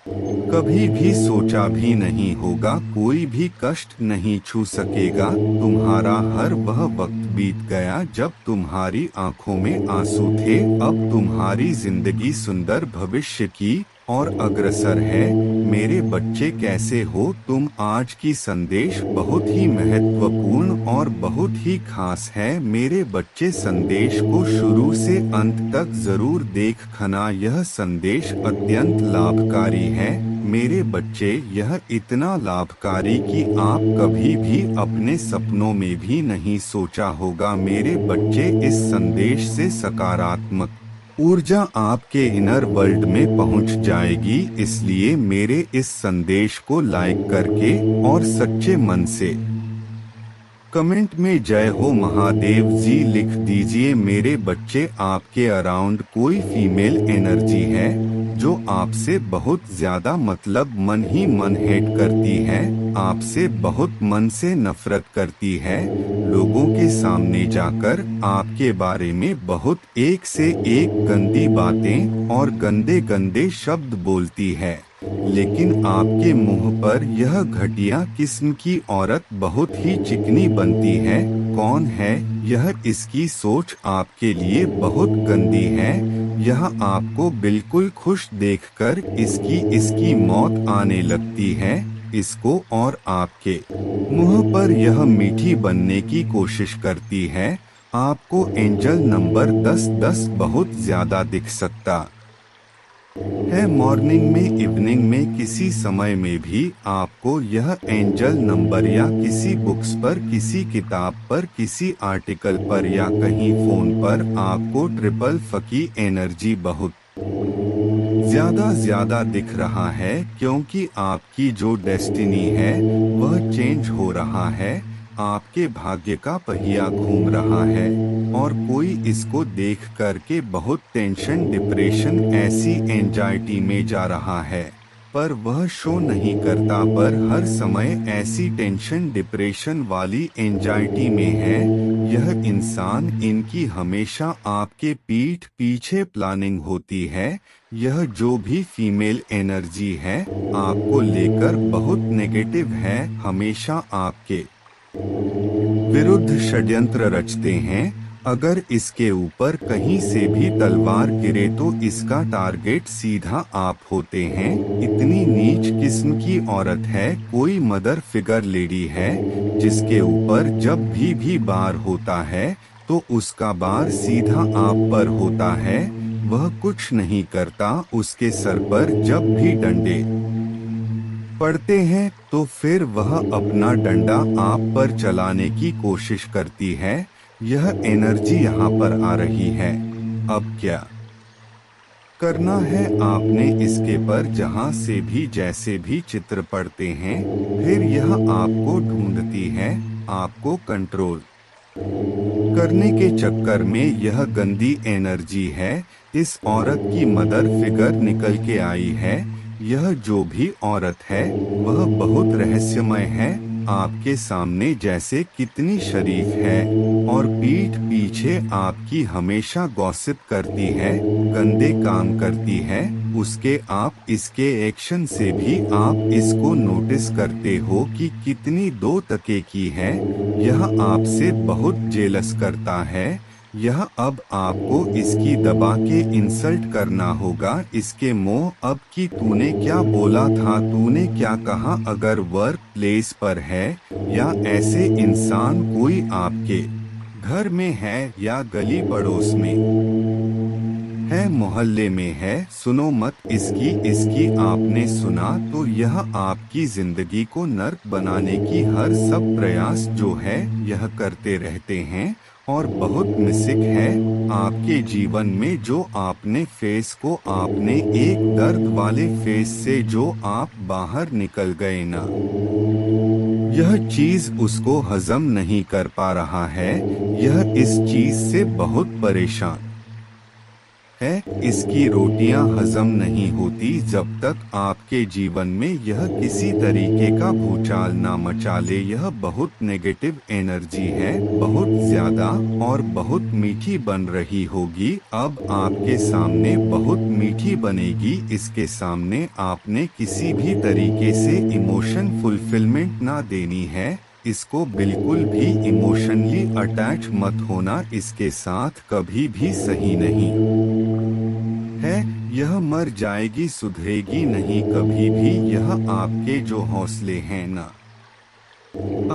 कभी भी सोचा भी नहीं होगा। कोई भी कष्ट नहीं छू सकेगा। तुम्हारा हर वह वक्त बीत गया जब तुम्हारी आंखों में आंसू थे। अब तुम्हारी जिंदगी सुंदर भविष्य की और अग्रसर है। मेरे बच्चे कैसे हो तुम? आज की संदेश बहुत ही महत्वपूर्ण और बहुत ही खास है। मेरे बच्चे, संदेश को शुरू से अंत तक जरूर देखना। यह संदेश अत्यंत लाभकारी है मेरे बच्चे। यह इतना लाभकारी कि आप कभी भी अपने सपनों में भी नहीं सोचा होगा। मेरे बच्चे, इस संदेश से सकारात्मक ऊर्जा आपके इनर वर्ल्ड में पहुंच जाएगी। इसलिए मेरे इस संदेश को लाइक करके और सच्चे मन से कमेंट में जय हो महादेव जी लिख दीजिए। मेरे बच्चे, आपके अराउंड कोई फीमेल एनर्जी है जो आपसे बहुत ज्यादा मतलब मन ही मन हेट करती है, आपसे बहुत मन से नफरत करती है। लोगों के सामने जाकर आपके बारे में बहुत एक से एक गंदी बातें और गंदे गंदे शब्द बोलती है, लेकिन आपके मुंह पर यह घटिया किस्म की औरत बहुत ही चिकनी बनती है। कौन है यह? इसकी सोच आपके लिए बहुत गंदी है। यह आपको बिल्कुल खुश देखकर इसकी मौत आने लगती है इसको, और आपके मुंह पर यह मीठी बनने की कोशिश करती है। आपको एंजल नंबर 1010 बहुत ज्यादा दिख सकता है। मॉर्निंग में, इवनिंग में, किसी समय में भी आपको यह एंजल नंबर या किसी बुक्स पर, किसी किताब पर, किसी आर्टिकल पर या कहीं फोन पर आपको ट्रिपल फकी एनर्जी बहुत ज्यादा दिख रहा है, क्योंकि आपकी जो डेस्टिनी है वह चेंज हो रहा है। आपके भाग्य का पहिया घूम रहा है और कोई इसको देख करके बहुत टेंशन, डिप्रेशन, ऐसी एंजाइटी में जा रहा है, पर वह शो नहीं करता, पर हर समय ऐसी टेंशन, डिप्रेशन वाली एंजाइटी में है यह इंसान। इनकी हमेशा आपके पीठ पीछे प्लानिंग होती है। यह जो भी फीमेल एनर्जी है आपको लेकर बहुत नेगेटिव है, हमेशा आपके विरुद्ध षड्यंत्र रचते हैं। अगर इसके ऊपर कहीं से भी तलवार गिरे तो इसका टारगेट सीधा आप होते हैं। इतनी नीच किस्म की औरत है। कोई मदर फिगर लेडी है जिसके ऊपर जब भी बार होता है तो उसका बार सीधा आप पर होता है। वह कुछ नहीं करता। उसके सर पर जब भी डंडे पड़ते हैं तो फिर वह अपना डंडा आप पर चलाने की कोशिश करती है। यह एनर्जी यहाँ पर आ रही है। अब क्या करना है आपने? इसके पर जहाँ से भी जैसे भी चित्र पड़ते हैं, फिर यह आपको ढूंढती है, आपको कंट्रोल करने के चक्कर में। यह गंदी एनर्जी है। इस औरत की मदर फिगर निकल के आई है। यह जो भी औरत है वह बहुत रहस्यमय है। आपके सामने जैसे कितनी शरीफ है और पीठ पीछे आपकी हमेशा गॉसिप करती है, गंदे काम करती है। उसके आप इसके एक्शन से भी आप इसको नोटिस करते हो कि कितनी दो टके की है। यह आपसे बहुत जेलस करता है। यह अब आपको इसकी दबा के इंसल्ट करना होगा। इसके मोह अब कि तूने क्या बोला था, तूने क्या कहा। अगर वर्क प्लेस पर है या ऐसे इंसान कोई आपके घर में है या गली पड़ोस में है, मोहल्ले में है, सुनो मत इसकी इसकी। आपने सुना तो यह आपकी जिंदगी को नर्क बनाने की हर सब प्रयास जो है यह करते रहते हैं। और बहुत मिसिक है आपके जीवन में जो आपने फेस को आपने एक दर्द वाले फेस से जो आप बाहर निकल गए ना, यह चीज उसको हजम नहीं कर पा रहा है। यह इस चीज से बहुत परेशान है। इसकी रोटियां हजम नहीं होती जब तक आपके जीवन में यह किसी तरीके का भूचाल ना मचा ले। यह बहुत नेगेटिव एनर्जी है, बहुत ज्यादा और बहुत मीठी बन रही होगी। अब आपके सामने बहुत मीठी बनेगी। इसके सामने आपने किसी भी तरीके से इमोशन फुलफिलमेंट ना देनी है। इसको बिल्कुल भी इमोशनली अटैच मत होना, इसके साथ कभी भी सही नहीं है। यह मर जाएगी, सुधरेगी नहीं कभी भी। यह आपके जो हौसले हैं ना,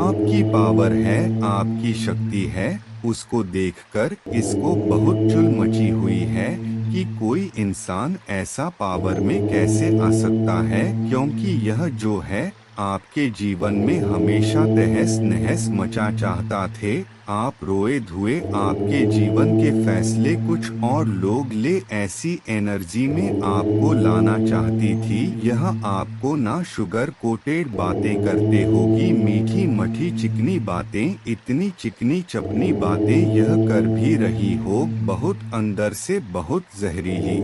आपकी पावर है, आपकी शक्ति है, उसको देखकर इसको बहुत चुल मची हुई है कि कोई इंसान ऐसा पावर में कैसे आ सकता है। क्योंकि यह जो है आपके जीवन में हमेशा तहस नहस मचा चाहता थे। आप रोए धुए आपके जीवन के फैसले कुछ और लोग ले, ऐसी एनर्जी में आपको लाना चाहती थी। यह आपको ना शुगर कोटेड बातें करते होगी, मीठी मठी चिकनी बातें, इतनी चिकनी चपनी बातें यह कर भी रही हो। बहुत अंदर से बहुत जहरीली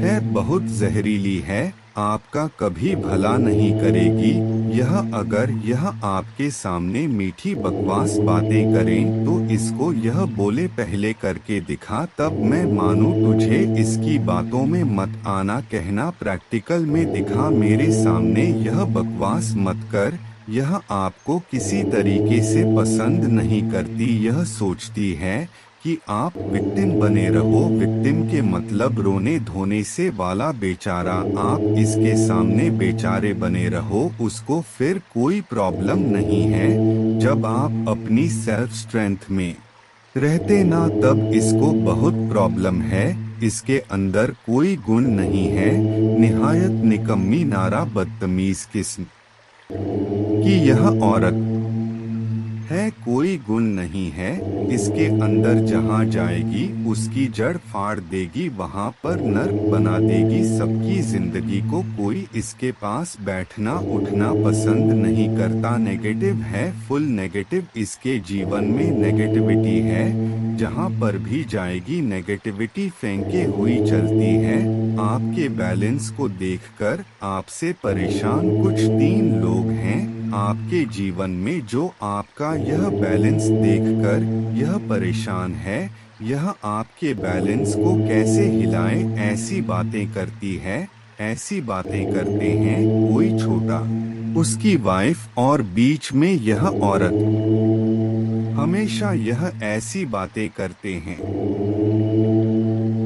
है, बहुत जहरीली है, आपका कभी भला नहीं करेगी। यह अगर यह आपके सामने मीठी बकवास बातें करें तो इसको यह बोले पहले करके दिखा, तब मैं मानूं तुझे। इसकी बातों में मत आना, कहना प्रैक्टिकल में दिखा, मेरे सामने यह बकवास मत कर। यह आपको किसी तरीके से पसंद नहीं करती। यह सोचती है कि आप विक्टिम बने रहो। विक्टिम के मतलब रोने धोने से वाला बेचारा। आप इसके सामने बेचारे बने रहो, उसको फिर कोई प्रॉब्लम नहीं है। जब आप अपनी सेल्फ स्ट्रेंथ में रहते ना, तब इसको बहुत प्रॉब्लम है। इसके अंदर कोई गुण नहीं है, निहायत निकम्मी नारा बदतमीज किस्म कि यह औरत है, कोई गुण नहीं है इसके अंदर। जहाँ जाएगी उसकी जड़ फाड़ देगी, वहाँ पर नर्क बना देगी सबकी जिंदगी को। कोई इसके पास बैठना उठना पसंद नहीं करता। नेगेटिव है, फुल नेगेटिव। इसके जीवन में नेगेटिविटी है, जहाँ पर भी जाएगी नेगेटिविटी फेंके हुई चलती है। आपके बैलेंस को देखकर आपसे परेशान कुछ 3 लोग हैं आपके जीवन में, जो आपका यह बैलेंस देखकर यह परेशान है। यह आपके बैलेंस को कैसे हिलाए ऐसी बातें करती है, ऐसी बातें करते हैं। कोई छोटा उसकी वाइफ और बीच में यह औरत, हमेशा यह ऐसी बातें करते हैं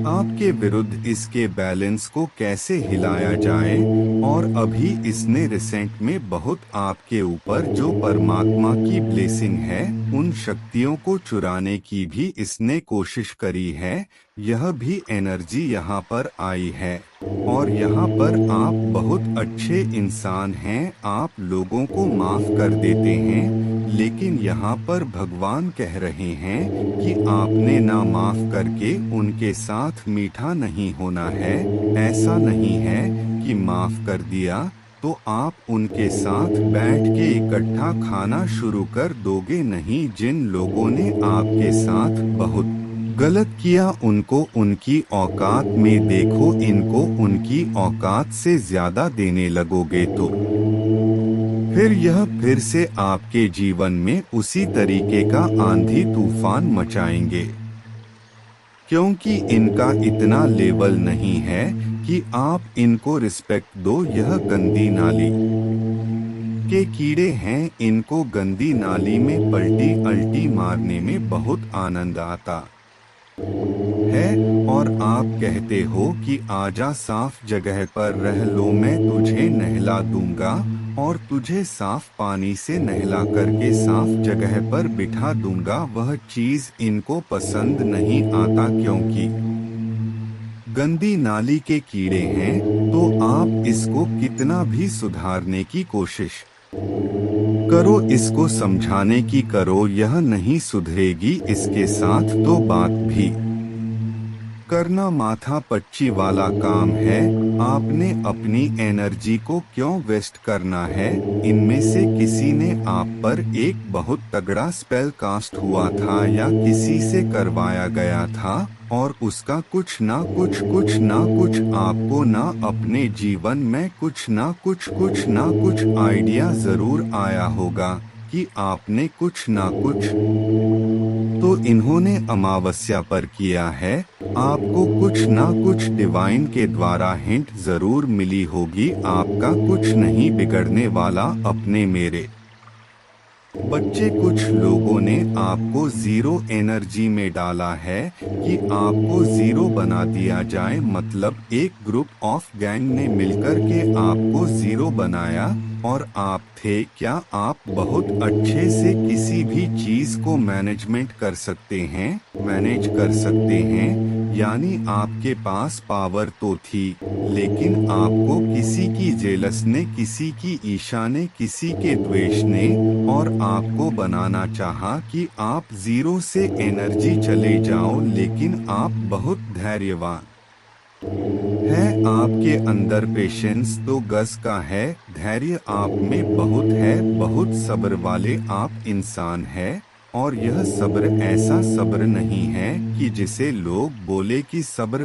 आपके विरुद्ध। इसके बैलेंस को कैसे हिलाया जाए। और अभी इसने रिसेंट में बहुत आपके ऊपर जो परमात्मा की ब्लेसिंग है, उन शक्तियों को चुराने की भी इसने कोशिश करी है। यह भी एनर्जी यहाँ पर आई है। और यहाँ पर आप बहुत अच्छे इंसान हैं, आप लोगों को माफ कर देते हैं। लेकिन यहाँ पर भगवान कह रहे हैं कि आपने ना माफ करके उनके साथ मीठा नहीं होना है। ऐसा नहीं है कि माफ कर दिया तो आप उनके साथ बैठ के इकट्ठा खाना शुरू कर दोगे। नहीं, जिन लोगों ने आपके साथ बहुत गलत किया उनको उनकी औकात में देखो। इनको उनकी औकात से ज्यादा देने लगोगे तो फिर यह फिर से आपके जीवन में उसी तरीके का आंधी तूफान मचाएंगे। क्योंकि इनका इतना लेवल नहीं है कि आप इनको रिस्पेक्ट दो। यह गंदी नाली के कीड़े हैं, इनको गंदी नाली में पलटी अल्टी मारने में बहुत आनंद आता है। और आप कहते हो कि आजा साफ जगह पर रह लो, मैं तुझे नहला दूंगा। और तुझे साफ पानी से नहला करके साफ जगह पर बिठा दूंगा। वह चीज इनको पसंद नहीं आता क्योंकि गंदी नाली के कीड़े हैं। तो आप इसको कितना भी सुधारने की कोशिश करो, इसको समझाने की करो, यह नहीं सुधरेगी। इसके साथ तो बात भी करना माथा पच्ची वाला काम है। आपने अपनी एनर्जी को क्यों वेस्ट करना है? इनमें से किसी ने आप पर एक बहुत तगड़ा स्पेल कास्ट हुआ था या किसी से करवाया गया था और उसका कुछ ना कुछ आपको ना अपने जीवन में कुछ ना कुछ आइडिया जरूर आया होगा कि आपने कुछ ना कुछ तो इन्होंने अमावस्या पर किया है। आपको कुछ ना कुछ डिवाइन के द्वारा हिंट जरूर मिली होगी। आपका कुछ नहीं बिगड़ने वाला अपने मेरे बच्चे। कुछ लोगों ने आपको जीरो एनर्जी में डाला है कि आपको जीरो बना दिया जाए, मतलब एक ग्रुप ऑफ गैंग ने मिलकर के आपको जीरो बनाया। और आप थे क्या? आप बहुत अच्छे से किसी भी चीज को मैनेज कर सकते हैं, यानी आपके पास पावर तो थी, लेकिन आपको किसी की जेलस ने, किसी की ईर्ष्या ने, किसी के द्वेष ने और आपको बनाना चाहा कि आप जीरो से एनर्जी चले जाओ। लेकिन आप बहुत धैर्यवान है, आपके अंदर पेशेंस तो गज का है, धैर्य आप में बहुत है, बहुत सब्र वाले आप इंसान है। और यह सब्र ऐसा सब्र नहीं है कि जिसे लोग बोले कि सब्र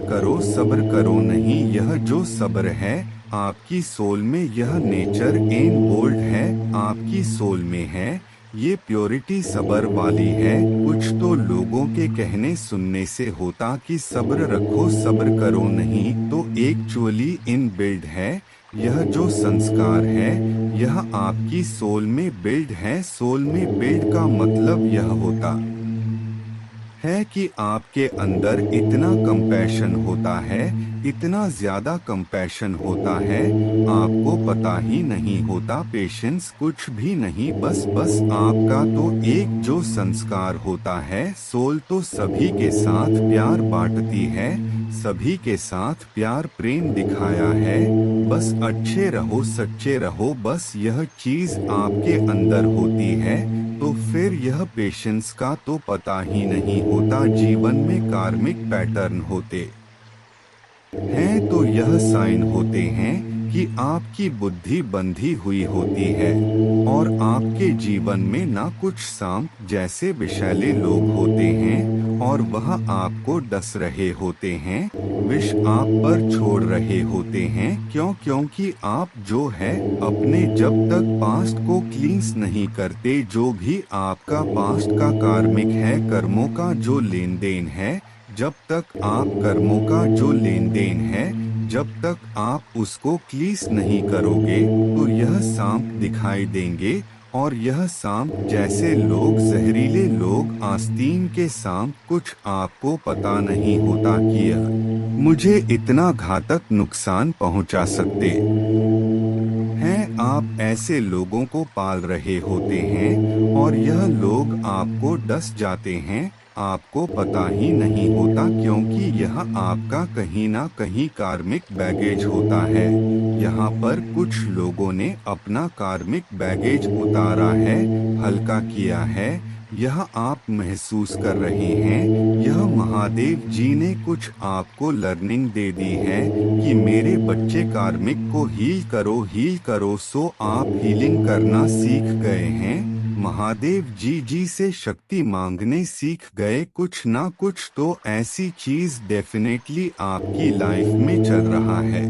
करो नहीं। यह जो सब्र है आपकी सोल में, यह नेचर एंड बोल्ड है, आपकी सोल में है। ये प्योरिटी सब्र वाली है। कुछ तो लोगों के कहने सुनने से होता कि सब्र रखो, सब्र करो नहीं, तो एक्चुअली इन बिल्ड है। यह जो संस्कार है यह आपकी सोल में बिल्ड है। सोल में बिल्ड का मतलब यह होता है कि आपके अंदर इतना कंपैशन होता है, इतना ज्यादा कंपैशन होता है, आपको पता ही नहीं होता। पेशेंस कुछ भी नहीं, बस आपका तो एक जो संस्कार होता है। सोल तो सभी के साथ प्यार बांटती है, सभी के साथ प्यार प्रेम दिखाया है। बस अच्छे रहो, सच्चे रहो, बस यह चीज आपके अंदर होती है। तो फिर यह पेशेंस का तो पता ही नहीं होता। जीवन में कार्मिक पैटर्न होते हैं तो यह साइन होते हैं कि आपकी बुद्धि बंधी हुई होती है और आपके जीवन में ना कुछ सांप जैसे विषैले लोग होते हैं और वह आपको डस रहे होते हैं, विष आप पर छोड़ रहे होते हैं। क्योंकि आप जो है अपने जब तक पास्ट को क्लींस नहीं करते, जो भी आपका पास्ट का कार्मिक है, कर्मों का जो लेन देन है, जब तक आप कर्मों का जो लेन देन है जब तक आप उसको क्लीस नहीं करोगे तो यह सांप दिखाई देंगे। और यह सांप जैसे लोग, जहरीले लोग, आस्तीन के सांप, कुछ आपको पता नहीं होता कि यह मुझे इतना घातक नुकसान पहुंचा सकते हैं। आप ऐसे लोगों को पाल रहे होते हैं और यह लोग आपको डस जाते हैं, आपको पता ही नहीं होता, क्योंकि यह आपका कहीं ना कहीं कार्मिक बैगेज होता है। यहाँ पर कुछ लोगों ने अपना कार्मिक बैगेज उतारा है, हल्का किया है। यह आप महसूस कर रहे हैं। यह महादेव जी ने कुछ आपको लर्निंग दे दी है कि मेरे बच्चे कार्मिक को हील करो। सो आप हीलिंग करना सीख गए हैं। महादेव जी से शक्ति मांगने सीख गए। कुछ ना कुछ तो ऐसी चीज डेफिनेटली आपकी लाइफ में चल रहा है,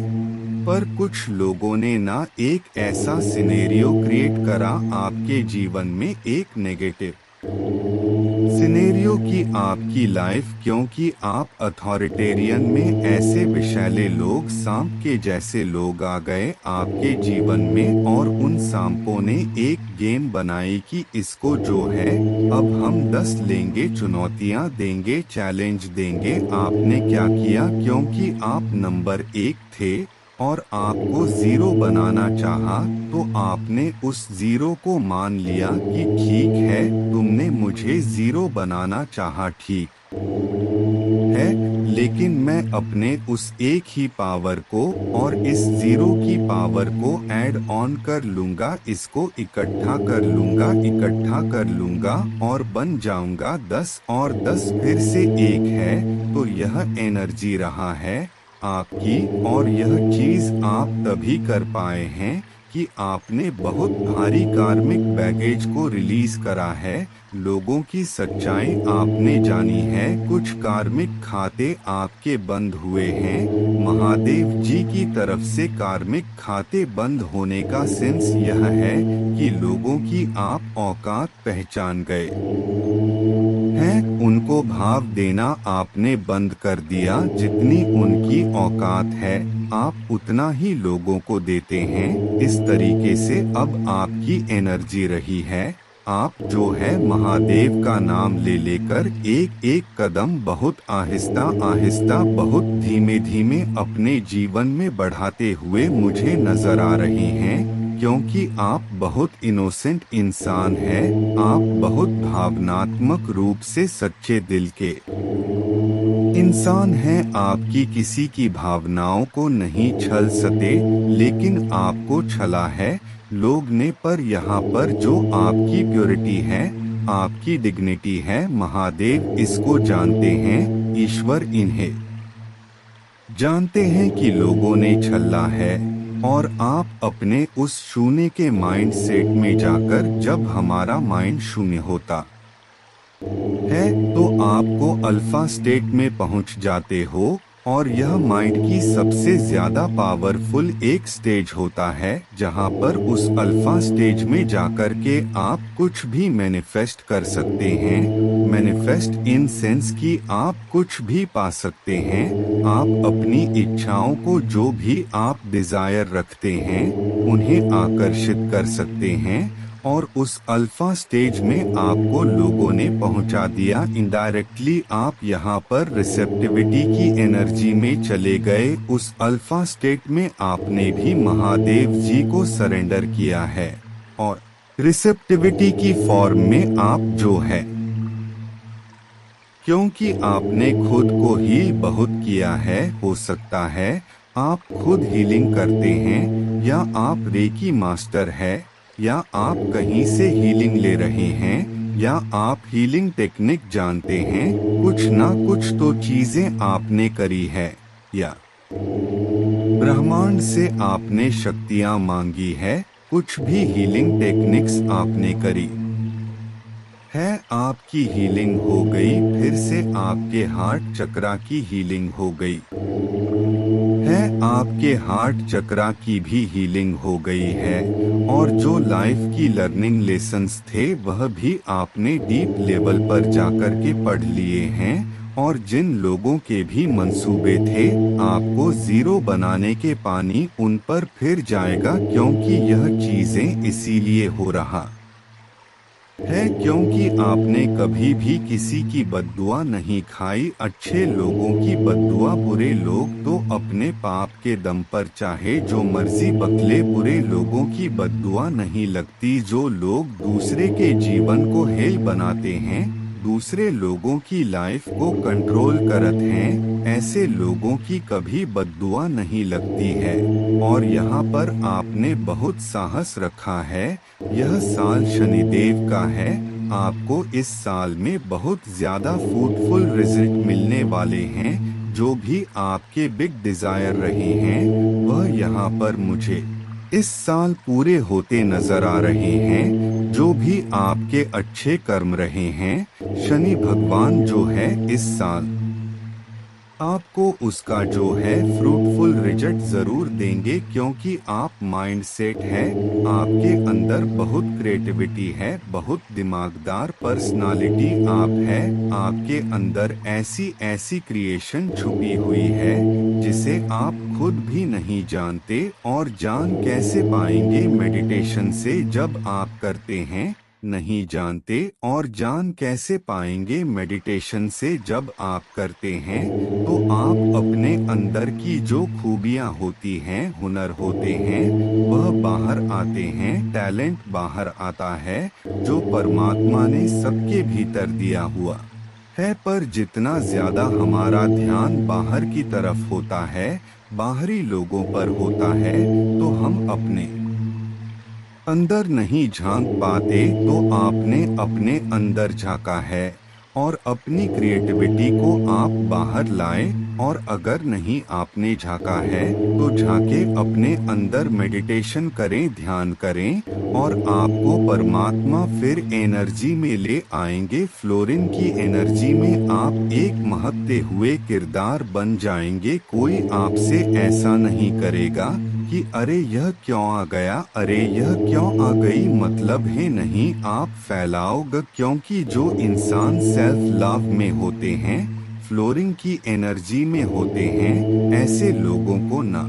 पर कुछ लोगों ने ना एक ऐसा सिनेरियो क्रिएट करा आपके जीवन में, एक नेगेटिव सिनेरियो की आपकी लाइफ, क्योंकि आप अथॉरिटेरियन में ऐसे विषैले लोग, सांप के जैसे लोग आ गए आपके जीवन में और उन सांपों ने एक गेम बनाई कि इसको जो है अब हम 10 लेंगे, चुनौतियां देंगे, चैलेंज देंगे। आपने क्या किया? क्योंकि आप नंबर 1 थे और आपको जीरो बनाना चाहा, तो आपने उस जीरो को मान लिया कि ठीक है, तुमने मुझे जीरो बनाना चाहा, ठीक है, लेकिन मैं अपने उस एक ही पावर को और इस जीरो की पावर को ऐड ऑन कर लूंगा, इसको इकट्ठा कर लूंगा और बन जाऊंगा 10, और 10 फिर से एक है, तो यह एनर्जी रहा है आपकी। और यह चीज आप तभी कर पाए हैं कि आपने बहुत भारी कार्मिक बैगेज को रिलीज करा है, लोगों की सच्चाई आपने जानी है, कुछ कार्मिक खाते आपके बंद हुए हैं। महादेव जी की तरफ से कार्मिक खाते बंद होने का सेंस यह है कि लोगों की आप औकात पहचान गए हैं, उनको भाव देना आपने बंद कर दिया, जितनी उनकी औकात है आप उतना ही लोगों को देते हैं। इस तरीके से अब आपकी एनर्जी रही है, आप जो है महादेव का नाम ले लेकर एक एक कदम बहुत आहिस्ता आहिस्ता, बहुत धीमे धीमे अपने जीवन में बढ़ाते हुए मुझे नजर आ रहे हैं, क्योंकि आप बहुत इनोसेंट इंसान हैं, आप बहुत भावनात्मक रूप से सच्चे दिल के इंसान हैं, आपकी किसी की भावनाओं को नहीं छल सके, लेकिन आपको छला है लोग ने। पर यहाँ पर जो आपकी प्योरिटी है, आपकी डिग्निटी है, महादेव इसको जानते हैं, ईश्वर इन्हें जानते हैं कि लोगों ने छला है। और आप अपने उस शून्य के माइंड सेट में जाकर, जब हमारा माइंड शून्य होता है तो आपको अल्फा स्टेट में पहुंच जाते हो, और यह माइंड की सबसे ज्यादा पावरफुल एक स्टेज होता है, जहां पर उस अल्फा स्टेज में जाकर के आप कुछ भी मैनिफेस्ट कर सकते हैं। मैनिफेस्ट इन सेंस कि आप कुछ भी पा सकते हैं, आप अपनी इच्छाओं को, जो भी आप डिजायर रखते हैं, उन्हें आकर्षित कर सकते हैं। और उस अल्फा स्टेज में आपको लोगों ने पहुंचा दिया इनडायरेक्टली, आप यहाँ पर रिसेप्टिविटी की एनर्जी में चले गए। उस अल्फा स्टेट में आपने भी महादेव जी को सरेंडर किया है, और रिसेप्टिविटी की फॉर्म में आप जो है, क्योंकि आपने खुद को ही बहुत किया है, हो सकता है आप खुद हीलिंग करते हैं, या आप रेकी मास्टर है, या आप कहीं से हीलिंग ले रहे हैं, या आप हीलिंग टेक्निक जानते हैं, कुछ ना कुछ तो चीजें आपने करी है, या ब्रह्मांड से आपने शक्तियां मांगी है, कुछ भी हीलिंग टेक्निक्स आपने करी है, आपकी हीलिंग हो गई, फिर से आपके हार्ट चक्रा की हीलिंग हो गई है, आपके हार्ट चक्रा की भी हीलिंग हो गई है, और जो लाइफ की लर्निंग लेसन्स थे वह भी आपने डीप लेवल पर जाकर के पढ़ लिए हैं। और जिन लोगों के भी मंसूबे थे आपको जीरो बनाने के, पानी उन पर फिर जाएगा, क्योंकि यह चीजें इसीलिए हो रहा है क्योंकि आपने कभी भी किसी की बद्दुआ नहीं खाई। अच्छे लोगों की बद्दुआ, बुरे लोग तो अपने पाप के दम पर चाहे जो मर्जी बकले, बुरे लोगों की बद्दुआ नहीं लगती। जो लोग दूसरे के जीवन को हेल बनाते हैं, दूसरे लोगों की लाइफ को कंट्रोल करते हैं, ऐसे लोगों की कभी बद्दुआ नहीं लगती है। और यहाँ पर आपने बहुत साहस रखा है। यह साल शनिदेव का है, आपको इस साल में बहुत ज्यादा फ्रूटफुल रिजल्ट मिलने वाले हैं। जो भी आपके बिग डिजायर रहे हैं वह यहाँ पर मुझे इस साल पूरे होते नजर आ रहे हैं। जो भी आपके अच्छे कर्म रहे हैं, शनि भगवान जो है इस साल आपको उसका जो है फ्रूटफुल रिजल्ट जरूर देंगे, क्योंकि आप माइंड सेट है, आपके अंदर बहुत क्रिएटिविटी है, बहुत दिमागदार पर्सनालिटी आप है, आपके अंदर ऐसी ऐसी क्रिएशन छुपी हुई है जिसे आप खुद भी नहीं जानते। और जान कैसे पाएंगे? मेडिटेशन से जब आप करते हैं नहीं जानते और जान कैसे पाएंगे। मेडिटेशन से जब आप करते हैं तो आप अपने अंदर की जो खूबियां होती हैं, हुनर होते हैं, वह बाहर आते हैं। टैलेंट बाहर आता है जो परमात्मा ने सबके भीतर दिया हुआ है। पर जितना ज्यादा हमारा ध्यान बाहर की तरफ होता है, बाहरी लोगों पर होता है, तो हम अपने अंदर नहीं झांक पाते। तो आपने अपने अंदर झांका है और अपनी क्रिएटिविटी को आप बाहर लाए। और अगर नहीं आपने झांका है तो झांके अपने अंदर, मेडिटेशन करें, ध्यान करें और आपको परमात्मा फिर एनर्जी में ले आएंगे। फ्लोरिन की एनर्जी में आप एक महकते हुए किरदार बन जाएंगे। कोई आपसे ऐसा नहीं करेगा कि अरे यह क्यों आ गया, अरे यह क्यों आ गई, मतलब है नहीं, आप फैलाओगे। क्योंकि जो इंसान सेल्फ लव में होते हैं, फ्लोरिंग की एनर्जी में होते हैं, ऐसे लोगों को ना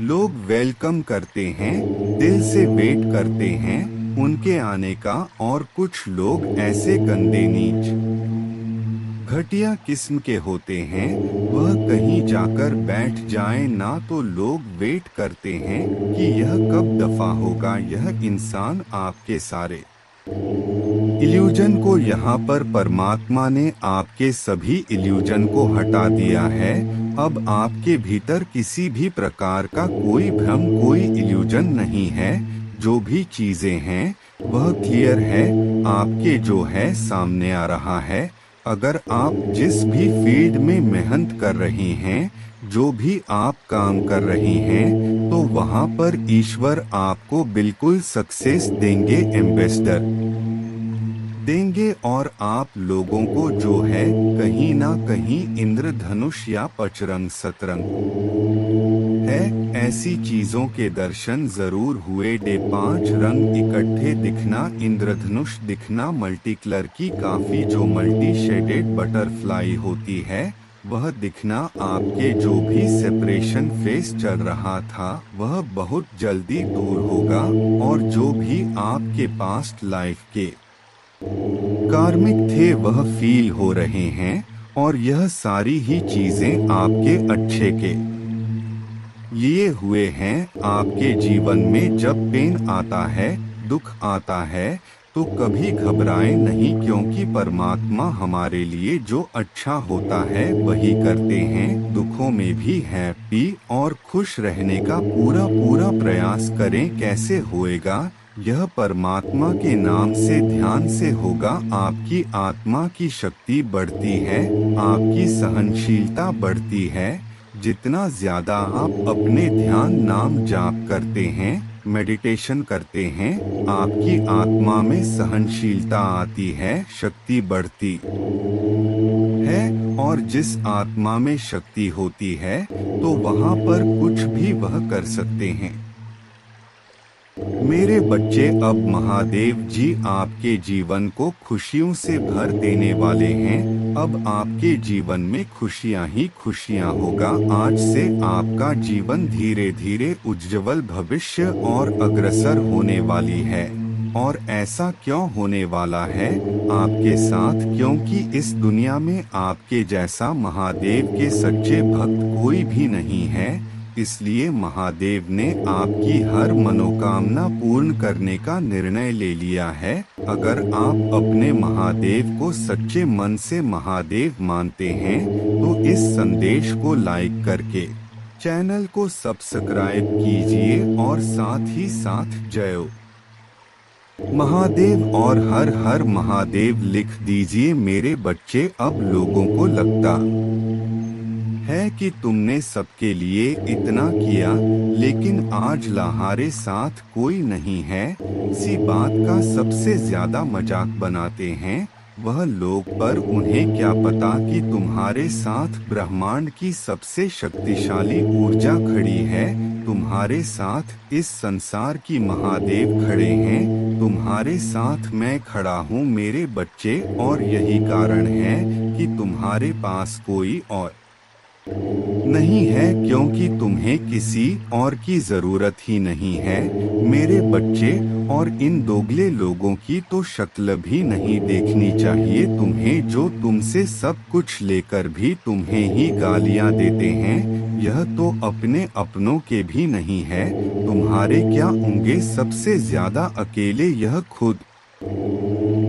लोग वेलकम करते हैं, दिल से वेट करते हैं उनके आने का। और कुछ लोग ऐसे गंदे, नीच, घटिया किस्म के होते हैं, वह कहीं जाकर बैठ जाएं ना तो लोग वेट करते हैं कि यह कब दफा होगा। यह इंसान आपके सारे इल्यूजन को, यहाँ पर परमात्मा ने आपके सभी इल्यूजन को हटा दिया है। अब आपके भीतर किसी भी प्रकार का कोई भ्रम, कोई इल्यूजन नहीं है। जो भी चीजें हैं वह क्लियर है, आपके जो है सामने आ रहा है। अगर आप जिस भी फील्ड में मेहनत कर रहे हैं, जो भी आप काम कर रहे हैं, तो वहाँ पर ईश्वर आपको बिल्कुल सक्सेस देंगे, एम्बेसडर देंगे। और आप लोगों को जो है कहीं ना कहीं इंद्रधनुष या पचरंग सतरंग है, ऐसी चीजों के दर्शन जरूर हुए। 5 रंग इकट्ठे दिखना, इंद्रधनुष दिखना, मल्टी कलर की काफी जो मल्टी शेडेड बटरफ्लाई होती है वह दिखना। आपके जो भी सेपरेशन फेस चल रहा था वह बहुत जल्दी दूर होगा। और जो भी आपके पास्ट लाइफ के कार्मिक थे वह फील हो रहे हैं। और यह सारी ही चीजें आपके अच्छे के लिए हुए हैं। आपके जीवन में जब पेन आता है, दुख आता है, तो कभी घबराएं नहीं, क्योंकि परमात्मा हमारे लिए जो अच्छा होता है वही करते हैं। दुखों में भी हैप्पी और खुश रहने का पूरा पूरा प्रयास करें। कैसे होएगा? यह परमात्मा के नाम से, ध्यान से होगा। आपकी आत्मा की शक्ति बढ़ती है, आपकी सहनशीलता बढ़ती है। जितना ज्यादा आप अपने ध्यान नाम जाप करते हैं, मेडिटेशन करते हैं, आपकी आत्मा में सहनशीलता आती है, शक्ति बढ़ती है। और जिस आत्मा में शक्ति होती है तो वहाँ पर कुछ भी वह कर सकते हैं। मेरे बच्चे, अब महादेव जी आपके जीवन को खुशियों से भर देने वाले हैं। अब आपके जीवन में खुशियां ही खुशियां होगा। आज से आपका जीवन धीरे धीरे उज्जवल भविष्य और अग्रसर होने वाली है। और ऐसा क्यों होने वाला है आपके साथ? क्योंकि इस दुनिया में आपके जैसा महादेव के सच्चे भक्त कोई भी नहीं है। इसलिए महादेव ने आपकी हर मनोकामना पूर्ण करने का निर्णय ले लिया है। अगर आप अपने महादेव को सच्चे मन से महादेव मानते हैं तो इस संदेश को लाइक करके चैनल को सब्सक्राइब कीजिए और साथ ही साथ जय महादेव और हर हर महादेव लिख दीजिए। मेरे बच्चे, अब लोगों को लगता है कि तुमने सबके लिए इतना किया, लेकिन आज तुम्हारे साथ कोई नहीं है। इसी बात का सबसे ज्यादा मजाक बनाते हैं वह लोग, पर उन्हें क्या पता कि तुम्हारे साथ ब्रह्मांड की सबसे शक्तिशाली ऊर्जा खड़ी है। तुम्हारे साथ इस संसार की महादेव खड़े हैं, तुम्हारे साथ मैं खड़ा हूँ मेरे बच्चे। और यही कारण है कि तुम्हारे पास कोई और नहीं है, क्योंकि तुम्हें किसी और की जरूरत ही नहीं है मेरे बच्चे। और इन दोगले लोगों की तो शक्ल भी नहीं देखनी चाहिए तुम्हें, जो तुमसे सब कुछ लेकर भी तुम्हें ही गालियां देते हैं। यह तो अपने अपनों के भी नहीं है, तुम्हारे क्या होंगे सबसे ज्यादा अकेले यह खुद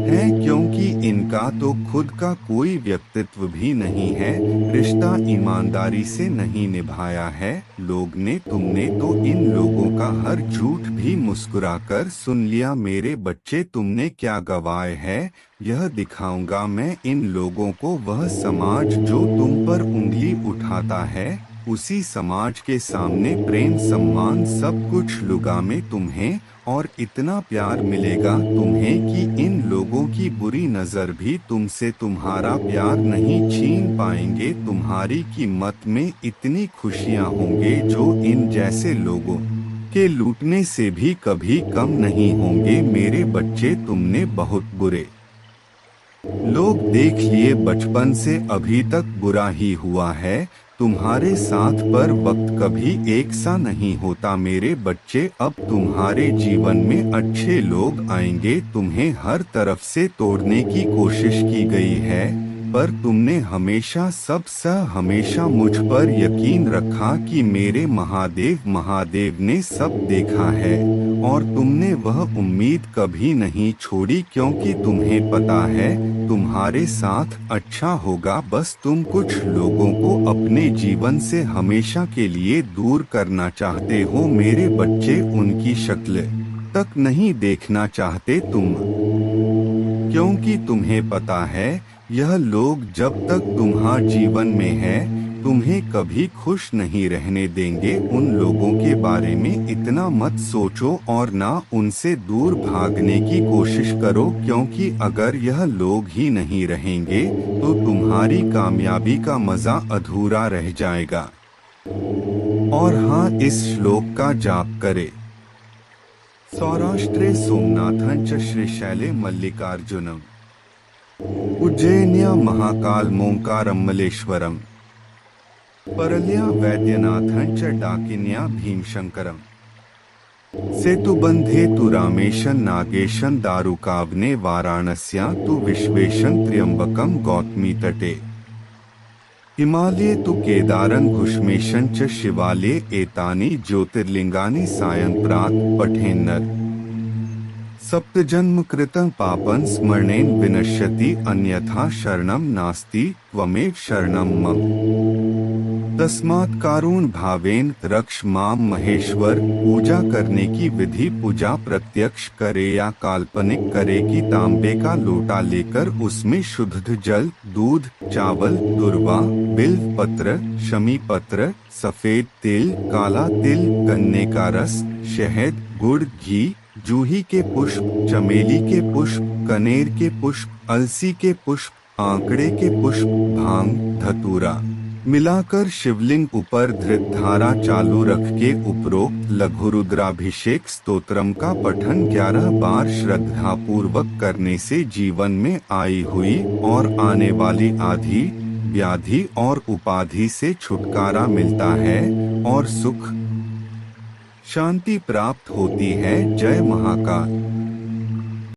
है, क्योंकि इनका तो खुद का कोई व्यक्तित्व भी नहीं है, रिश्ता ईमानदारी से नहीं निभाया है लोग ने। तुमने तो इन लोगों का हर झूठ भी मुस्कुराकर सुन लिया मेरे बच्चे। तुमने क्या गवाए है, यह दिखाऊंगा मैं इन लोगों को। वह समाज जो तुम पर उंगली उठाता है, उसी समाज के सामने प्रेम सम्मान सब कुछ लुगा में तुम्हें और इतना प्यार मिलेगा तुम्हें कि इन लोगों की बुरी नजर भी तुमसे तुम्हारा प्यार नहीं छीन पाएंगे। तुम्हारी कीमत में इतनी खुशियां होंगे जो इन जैसे लोगों के लूटने से भी कभी कम नहीं होंगे मेरे बच्चे। तुमने बहुत बुरे लोग देख लिए बचपन से अभी तक बुरा ही हुआ है तुम्हारे साथ, पर वक्त कभी एक सा नहीं होता मेरे बच्चे। अब तुम्हारे जीवन में अच्छे लोग आएंगे, तुम्हें हर तरफ से तोड़ने की कोशिश की गई है, पर तुमने हमेशा मुझ पर यकीन रखा कि मेरे महादेव ने सब देखा है। और तुमने वह उम्मीद कभी नहीं छोड़ी, क्योंकि तुम्हें पता है तुम्हारे साथ अच्छा होगा। बस तुम कुछ लोगों को अपने जीवन से हमेशा के लिए दूर करना चाहते हो मेरे बच्चे, उनकी शक्ल तक नहीं देखना चाहते तुम, क्योंकि तुम्हें पता है यह लोग जब तक तुम्हारे जीवन में है तुम्हें कभी खुश नहीं रहने देंगे। उन लोगों के बारे में इतना मत सोचो और ना उनसे दूर भागने की कोशिश करो, क्योंकि अगर यह लोग ही नहीं रहेंगे तो तुम्हारी कामयाबी का मजा अधूरा रह जाएगा। और हाँ, इस श्लोक का जाप करे। सौराष्ट्रे सोमनाथं च श्रीशैले मल्लिकार्जुनम उज्जैन्या महाकाल मोंकारमलेश्वरम परल्या वैद्यनाथं च डाकिन्या भीमशंकरम सेतुबंधे तु रामेशन नागेशन दारुकावने वाराणस्या तु विश्वेशं त्र्यंबकम गौतमी तटे हिमालये तु केदारं घुष्मेशं च शिवालये एतानि ज्योतिर्लिंगानि सायं प्रात पठेन्नर सप्तजन्म कृतं पापं स्मरणेन विनश्यति अन्यथा शरणं नास्ति त्वमेव शरणं मम। तस्मात् कारुण भावेन रक्ष माम महेश्वर। पूजा करने की विधि, पूजा प्रत्यक्ष करे या काल्पनिक करे कि तांबे का लोटा लेकर उसमें शुद्ध जल, दूध, चावल, दुर्वा, बिल्व पत्र, शमी पत्र, सफेद तिल, काला तिल, गन्ने का रस, शहद, गुड़, घी, जूही के पुष्प, चमेली के पुष्प, कनेर के पुष्प, अलसी के पुष्प, आंकड़े के पुष्प, भांग, धतूरा मिलाकर शिवलिंग ऊपर धृत धारा चालू रख के उपरोक्त लघु रुद्राभिषेक स्तोत्रम का पठन 11 बार श्रद्धा पूर्वक करने से जीवन में आई हुई और आने वाली आधी व्याधि और उपाधि से छुटकारा मिलता है और सुख शांति प्राप्त होती है। जय महाकाल।